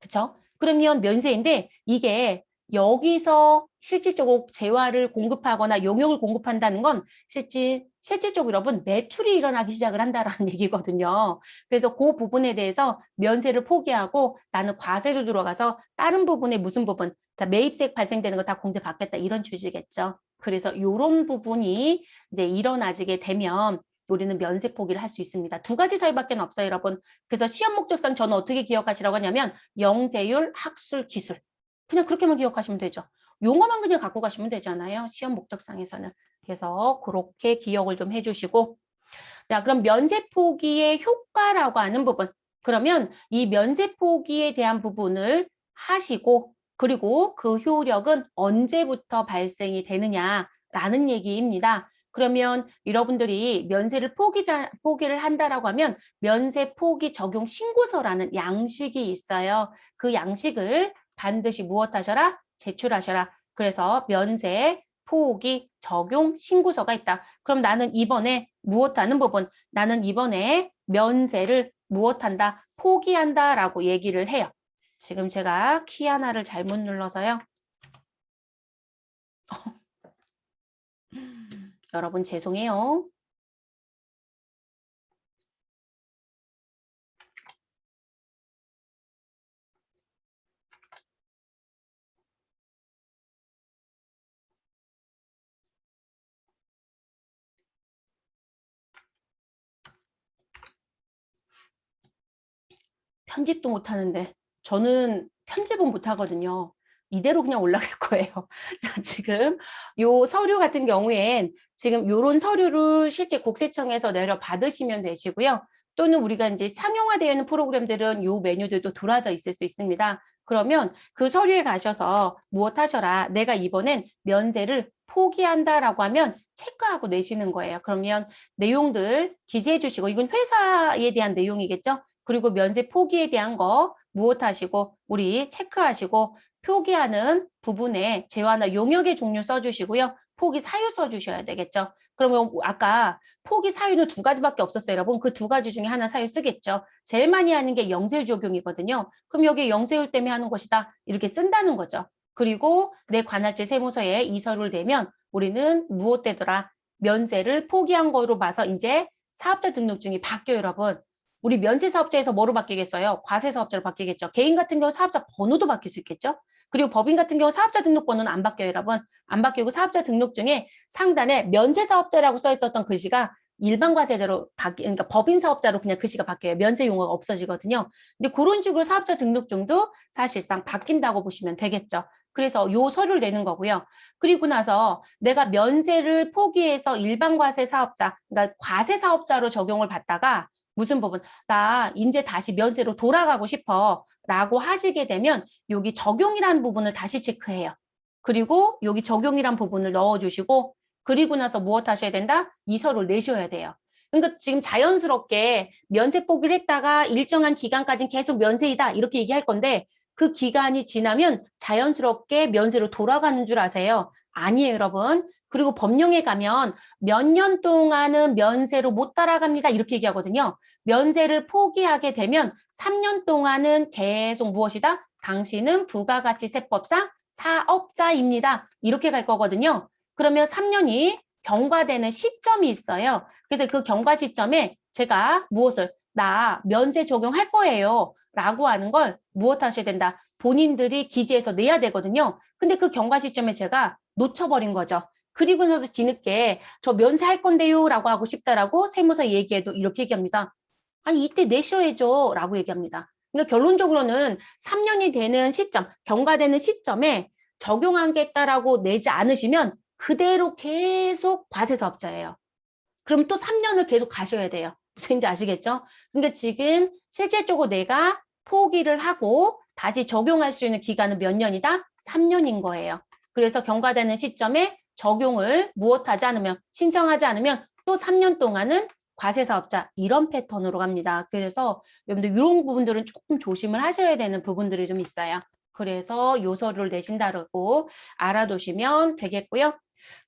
그쵸? 그러면 면세인데 이게 여기서 실질적으로 재화를 공급하거나 용역을 공급한다는 건 실질적으로 여러분 매출이 일어나기 시작을 한다라는 얘기거든요. 그래서 그 부분에 대해서 면세를 포기하고 나는 과세로 들어가서 다른 부분에 무슨 부분, 다 매입세액 발생되는 거 다 공제받겠다 이런 취지겠죠. 그래서 이런 부분이 이제 일어나지게 되면 우리는 면세 포기를 할 수 있습니다. 두 가지 사유밖에 없어요, 여러분. 그래서 시험 목적상 저는 어떻게 기억하시라고 하냐면 영세율, 학술, 기술. 그냥 그렇게만 기억하시면 되죠. 용어만 그냥 갖고 가시면 되잖아요. 시험 목적상에서는. 그래서 그렇게 기억을 좀 해주시고 자, 그럼 면세 포기의 효과라고 하는 부분. 그러면 이 면세 포기에 대한 부분을 하시고 그리고 그 효력은 언제부터 발생이 되느냐라는 얘기입니다. 그러면 여러분들이 면세를 포기를 한다라고 하면 면세 포기 적용 신고서라는 양식이 있어요. 그 양식을 반드시 무엇 하셔라? 제출하셔라. 그래서 면세, 포기, 적용, 신고서가 있다. 그럼 나는 이번에 무엇하는 부분, 나는 이번에 면세를 무엇한다, 포기한다 라고 얘기를 해요. 지금 제가 키 하나를 잘못 눌러서요. 여러분 죄송해요. 편집도 못하는데 저는 편집은 못하거든요. 이대로 그냥 올라갈 거예요. 자, 지금 요 서류 같은 경우엔 지금 요런 서류를 실제 국세청에서 내려 받으시면 되시고요. 또는 우리가 이제 상용화되어 있는 프로그램들은 요 메뉴들도 들어져 있을 수 있습니다. 그러면 그 서류에 가셔서 무엇 하셔라. 내가 이번엔 면세를 포기한다라고 하면 체크하고 내시는 거예요. 그러면 내용들 기재해 주시고 이건 회사에 대한 내용이겠죠. 그리고 면세 포기에 대한 거 무엇하시고 우리 체크하시고 표기하는 부분에 재화나 용역의 종류 써주시고요. 포기 사유 써주셔야 되겠죠. 그러면 아까 포기 사유는 두 가지밖에 없었어요, 여러분. 그 두 가지 중에 하나 사유 쓰겠죠. 제일 많이 하는 게 영세율 적용이거든요. 그럼 여기 영세율 때문에 하는 것이다. 이렇게 쓴다는 거죠. 그리고 내 관할지 세무서에 이 서류를 내면 우리는 무엇 되더라? 면세를 포기한 거로 봐서 이제 사업자 등록증이 바뀌어요, 여러분. 우리 면세사업자에서 뭐로 바뀌겠어요? 과세사업자로 바뀌겠죠. 개인 같은 경우 사업자 번호도 바뀔 수 있겠죠. 그리고 법인 같은 경우 사업자 등록번호는 안 바뀌어요, 여러분. 안 바뀌고 사업자 등록증에 상단에 면세사업자라고 써 있었던 글씨가 일반 과세자로 그러니까 법인 사업자로 그냥 글씨가 바뀌어요. 면세 용어가 없어지거든요. 근데 그런 식으로 사업자 등록증도 사실상 바뀐다고 보시면 되겠죠. 그래서 요 서류를 내는 거고요. 그리고 나서 내가 면세를 포기해서 일반 과세 사업자, 그러니까 과세 사업자로 적용을 받다가 무슨 부분? 나 이제 다시 면세로 돌아가고 싶어 라고 하시게 되면 여기 적용이라는 부분을 다시 체크해요. 그리고 여기 적용이란 부분을 넣어주시고 그리고 나서 무엇 하셔야 된다? 이 서류를 내셔야 돼요. 그러니까 지금 자연스럽게 면세 포기를 했다가 일정한 기간까지는 계속 면세이다 이렇게 얘기할 건데 그 기간이 지나면 자연스럽게 면세로 돌아가는 줄 아세요? 아니에요, 여러분. 그리고 법령에 가면 몇 년 동안은 면세로 못 따라갑니다. 이렇게 얘기하거든요. 면세를 포기하게 되면 3년 동안은 계속 무엇이다? 당신은 부가가치세법상 사업자입니다. 이렇게 갈 거거든요. 그러면 3년이 경과되는 시점이 있어요. 그래서 그 경과 시점에 제가 무엇을 나 면세 적용할 거예요. 라고 하는 걸 무엇 하셔야 된다? 본인들이 기재해서 내야 되거든요. 근데 그 경과 시점에 제가 놓쳐버린 거죠. 그리고 나서 뒤늦게 저 면세할 건데요 라고 하고 싶다라고 세무서 얘기해도 이렇게 얘기합니다. 아니 이때 내셔야죠 라고 얘기합니다. 그러니까 결론적으로는 3년이 되는 시점, 경과되는 시점에 적용하겠다라고 내지 않으시면 그대로 계속 과세사업자예요. 그럼 또 3년을 계속 가셔야 돼요. 무슨지 아시겠죠? 그러니까 지금 실질적으로 내가 포기를 하고 다시 적용할 수 있는 기간은 몇 년이다? 3년인 거예요. 그래서 경과되는 시점에 적용을 무엇하지 않으면 신청하지 않으면 또 3년 동안은 과세사업자 이런 패턴으로 갑니다. 그래서 여러분들 이런 부분들은 조금 조심을 하셔야 되는 부분들이 좀 있어요. 그래서 요 서류를 내신다고 알아두시면 되겠고요.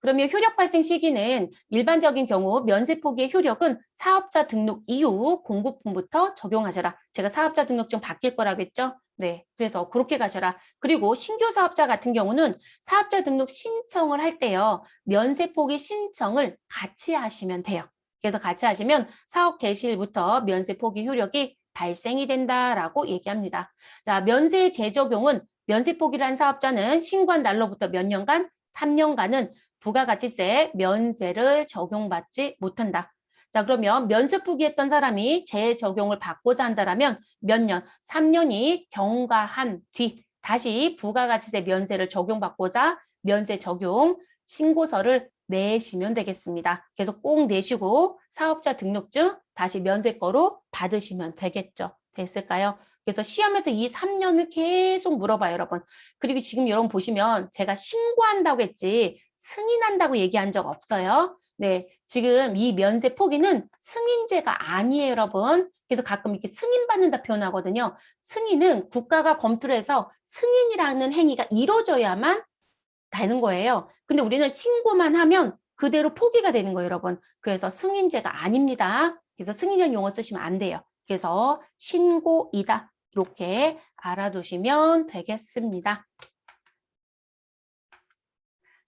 그러면 효력 발생 시기는 일반적인 경우 면세 포기의 효력은 사업자 등록 이후 공급분부터 적용하셔라. 제가 사업자 등록증 바뀔 거라겠죠? 네, 그래서 그렇게 가셔라. 그리고 신규 사업자 같은 경우는 사업자 등록 신청을 할 때요. 면세 포기 신청을 같이 하시면 돼요. 그래서 같이 하시면 사업 개시일부터 면세 포기 효력이 발생이 된다라고 얘기합니다. 자, 면세 재적용은 면세 포기를 한 사업자는 신고한 날로부터 몇 년간? 3년간은 부가가치세 면세를 적용받지 못한다. 자, 그러면 면세 포기했던 사람이 재적용을 받고자 한다면 몇 년? 3년이 경과한 뒤 다시 부가가치세 면세를 적용받고자 면세 적용 신고서를 내시면 되겠습니다. 그래서 꼭 내시고 사업자 등록증 다시 면세 거로 받으시면 되겠죠. 됐을까요? 그래서 시험에서 이 3년을 계속 물어봐요, 여러분. 그리고 지금 여러분 보시면 제가 신고한다고 했지 승인한다고 얘기한 적 없어요. 네, 지금 이 면세 포기는 승인제가 아니에요, 여러분. 그래서 가끔 이렇게 승인받는다 표현하거든요. 승인은 국가가 검토를 해서 승인이라는 행위가 이루어져야만 되는 거예요. 근데 우리는 신고만 하면 그대로 포기가 되는 거예요, 여러분. 그래서 승인제가 아닙니다. 그래서 승인형 용어 쓰시면 안 돼요. 그래서 신고이다. 이렇게 알아두시면 되겠습니다.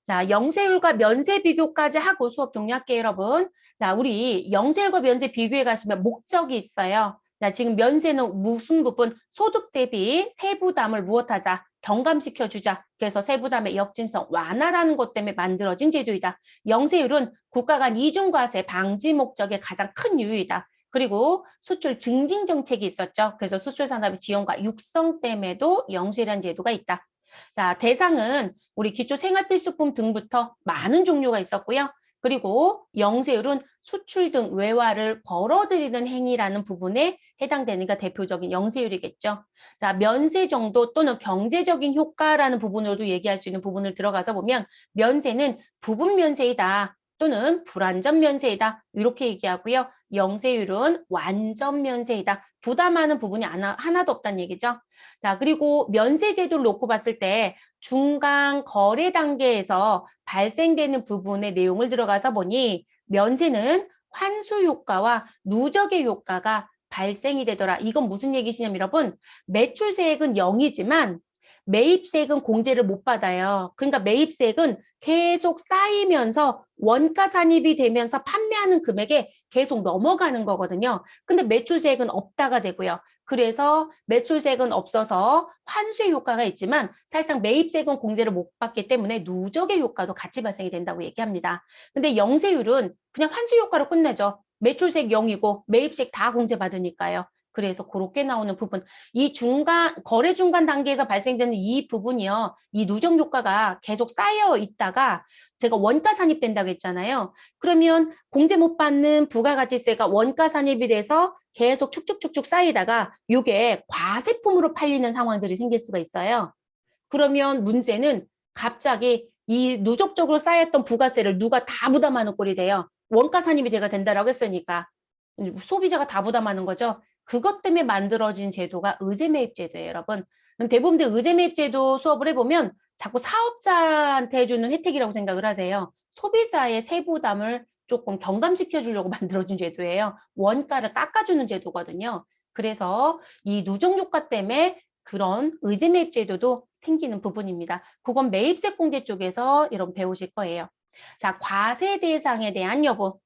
자, 영세율과 면세 비교까지 하고 수업 종료할게요, 여러분. 자, 우리 영세율과 면세 비교에 가시면 목적이 있어요. 자, 지금 면세는 무슨 부분? 소득 대비 세부담을 무엇하자? 경감시켜주자. 그래서 세부담의 역진성 완화라는 것 때문에 만들어진 제도이다. 영세율은 국가 간 이중과세 방지 목적의 가장 큰 이유이다. 그리고 수출 증진 정책이 있었죠. 그래서 수출 산업의 지원과 육성 때문에도 영세율이라는 제도가 있다. 자, 대상은 우리 기초생활필수품 등부터 많은 종류가 있었고요. 그리고 영세율은 수출 등 외화를 벌어들이는 행위라는 부분에 해당되는 게 대표적인 영세율이겠죠. 자, 면세 정도 또는 경제적인 효과라는 부분으로도 얘기할 수 있는 부분을 들어가서 보면 면세는 부분 면세이다 또는 불완전 면세이다 이렇게 얘기하고요. 영세율은 완전 면세이다. 부담하는 부분이 하나도 없다는 얘기죠. 자, 그리고 면세 제도를 놓고 봤을 때 중간 거래 단계에서 발생되는 부분의 내용을 들어가서 보니 면세는 환수 효과와 누적의 효과가 발생이 되더라. 이건 무슨 얘기시냐면 여러분, 매출세액은 0이지만 매입세액은 공제를 못 받아요. 그러니까 매입세액은 계속 쌓이면서 원가 산입이 되면서 판매하는 금액에 계속 넘어가는 거거든요. 근데 매출세액은 없다가 되고요. 그래서 매출세액은 없어서 환수의 효과가 있지만 사실상 매입세액은 공제를 못 받기 때문에 누적의 효과도 같이 발생이 된다고 얘기합니다. 근데 영세율은 그냥 환수 효과로 끝내죠. 매출세액 0이고 매입세액 다 공제받으니까요. 그래서 그렇게 나오는 부분. 이 중간, 거래 중간 단계에서 발생되는 이 부분이요. 이 누적 효과가 계속 쌓여 있다가 제가 원가 산입된다고 했잖아요. 그러면 공제 못 받는 부가가치세가 원가 산입이 돼서 계속 축축축축 쌓이다가 이게 과세품으로 팔리는 상황들이 생길 수가 있어요. 그러면 문제는 갑자기 이 누적적으로 쌓였던 부가세를 누가 다 부담하는 꼴이 돼요. 원가 산입이 제가 된다라고 했으니까 소비자가 다 부담하는 거죠. 그것 때문에 만들어진 제도가 의제매입 제도예요, 여러분. 대부분 의제매입 제도 수업을 해보면 자꾸 사업자한테 해주는 혜택이라고 생각을 하세요. 소비자의 세부담을 조금 경감시켜 주려고 만들어진 제도예요. 원가를 깎아주는 제도거든요. 그래서 이 누적 효과 때문에 그런 의제매입 제도도 생기는 부분입니다. 그건 매입세 공제 쪽에서 여러분 배우실 거예요. 자, 과세 대상에 대한 여부.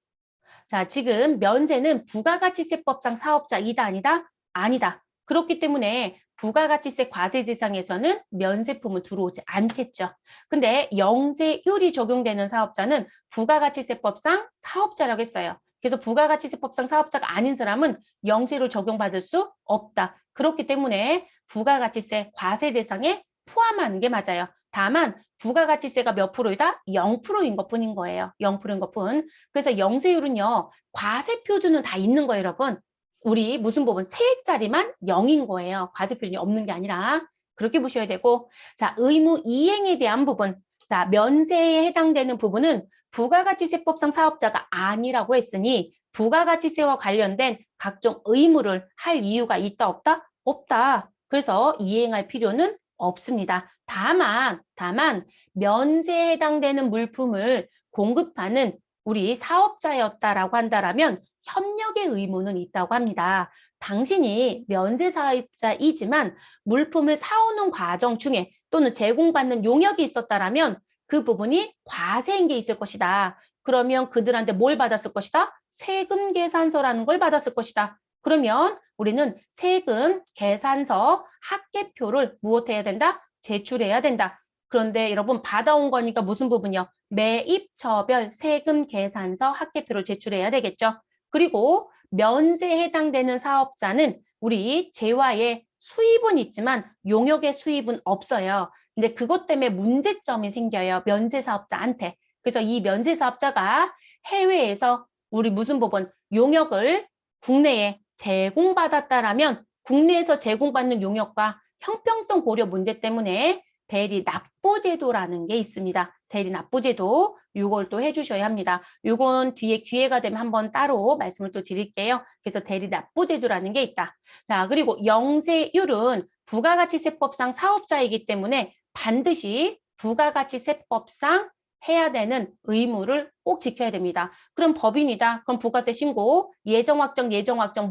자, 지금 면세는 부가가치세법상 사업자이다 아니다? 아니다. 그렇기 때문에 부가가치세 과세 대상에서는 면세품은 들어오지 않겠죠. 근데 영세율이 적용되는 사업자는 부가가치세법상 사업자라고 했어요. 그래서 부가가치세법상 사업자가 아닌 사람은 영세율을 적용받을 수 없다. 그렇기 때문에 부가가치세 과세 대상에 포함하는 게 맞아요. 다만 부가가치세가 몇 프로이다? 0%인 것뿐인 거예요. 0%인 것뿐. 그래서 영세율은요. 과세 표준은 다 있는 거예요, 여러분. 우리 무슨 부분? 세액짜리만 0인 거예요. 과세 표준이 없는 게 아니라. 그렇게 보셔야 되고. 자, 의무 이행에 대한 부분. 자, 면세에 해당되는 부분은 부가가치세법상 사업자가 아니라고 했으니 부가가치세와 관련된 각종 의무를 할 이유가 있다, 없다? 없다. 그래서 이행할 필요는 없습니다. 다만 면세에 해당되는 물품을 공급하는 우리 사업자였다라고 한다라면 협력의 의무는 있다고 합니다. 당신이 면세 사업자이지만 물품을 사오는 과정 중에 또는 제공받는 용역이 있었다라면 그 부분이 과세인 게 있을 것이다. 그러면 그들한테 뭘 받았을 것이다? 세금 계산서라는 걸 받았을 것이다. 그러면 우리는 세금 계산서 합계표를 무엇해야 된다? 제출해야 된다. 그런데 여러분 받아온 거니까 무슨 부분이요? 매입처별 세금 계산서 합계표를 제출해야 되겠죠. 그리고 면세에 해당되는 사업자는 우리 재화의 수입은 있지만 용역의 수입은 없어요. 근데 그것 때문에 문제점이 생겨요. 면세 사업자한테. 그래서 이 면세 사업자가 해외에서 우리 무슨 부분 용역을 국내에 제공받았다라면 국내에서 제공받는 용역과 형평성 고려 문제 때문에 대리납부제도라는 게 있습니다. 대리납부제도 이걸 또 해주셔야 합니다. 이건 뒤에 기회가 되면 한번 따로 말씀을 또 드릴게요. 그래서 대리납부제도라는 게 있다. 자, 그리고 영세율은 부가가치세법상 사업자이기 때문에 반드시 부가가치세법상 해야 되는 의무를 꼭 지켜야 됩니다. 그럼 법인이다. 그럼 부가세 신고, 예정확정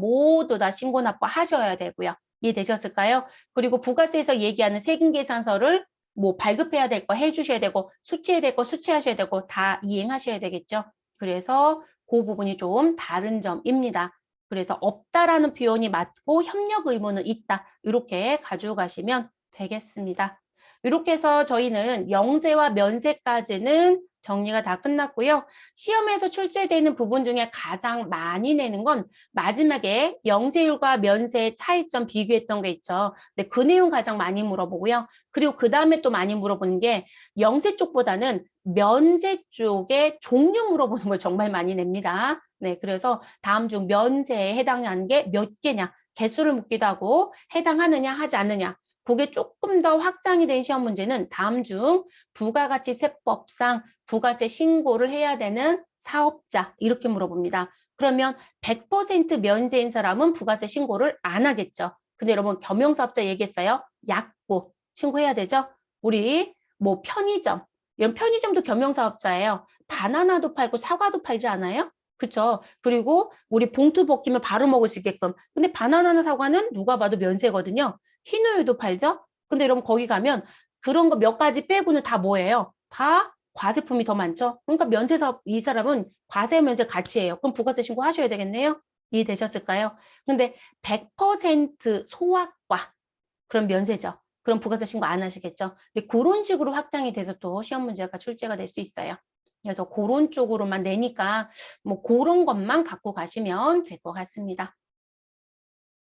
모두 다 신고 납부하셔야 되고요. 이해되셨을까요? 그리고 부가세에서 얘기하는 세금계산서를 뭐 발급해야 될 거 해주셔야 되고 수취해야 될 거 수취하셔야 되고 다 이행하셔야 되겠죠. 그래서 그 부분이 좀 다른 점입니다. 그래서 없다라는 표현이 맞고 협력 의무는 있다. 이렇게 가지고 가시면 되겠습니다. 이렇게 해서 저희는 영세와 면세까지는 정리가 다 끝났고요. 시험에서 출제되는 부분 중에 가장 많이 내는 건 마지막에 영세율과 면세의 차이점 비교했던 게 있죠. 근데 그 내용 가장 많이 물어보고요. 그리고 그 다음에 또 많이 물어보는 게 영세 쪽보다는 면세 쪽의 종류 물어보는 걸 정말 많이 냅니다. 네, 그래서 다음 중 면세에 해당하는 게 몇 개냐, 개수를 묻기도 하고 해당하느냐 하지 않느냐. 그게 조금 더 확장이 된 시험 문제는 다음 중 부가가치세법상 부가세 신고를 해야 되는 사업자 이렇게 물어봅니다. 그러면 100% 면세인 사람은 부가세 신고를 안 하겠죠. 근데 여러분 겸용사업자 얘기했어요. 약국 신고해야 되죠. 우리 뭐 편의점 이런 편의점도 겸용사업자예요. 바나나도 팔고 사과도 팔지 않아요? 그쵸? 그리고 우리 봉투 벗기면 바로 먹을 수 있게끔. 근데 바나나나 사과는 누가 봐도 면세거든요. 흰우유도 팔죠? 근데 여러분 거기 가면 그런 거 몇 가지 빼고는 다 뭐예요? 다 과세품이 더 많죠? 그러니까 면세사업 이 사람은 과세 면세 같이 해요. 그럼 부가세 신고하셔야 되겠네요? 이해되셨을까요? 근데 100% 소액과 그럼 면세죠. 그럼 부가세 신고 안 하시겠죠? 근데 그런 식으로 확장이 돼서 또 시험 문제가 출제가 될 수 있어요. 그래서 그런 쪽으로만 내니까 뭐 그런 것만 갖고 가시면 될 것 같습니다.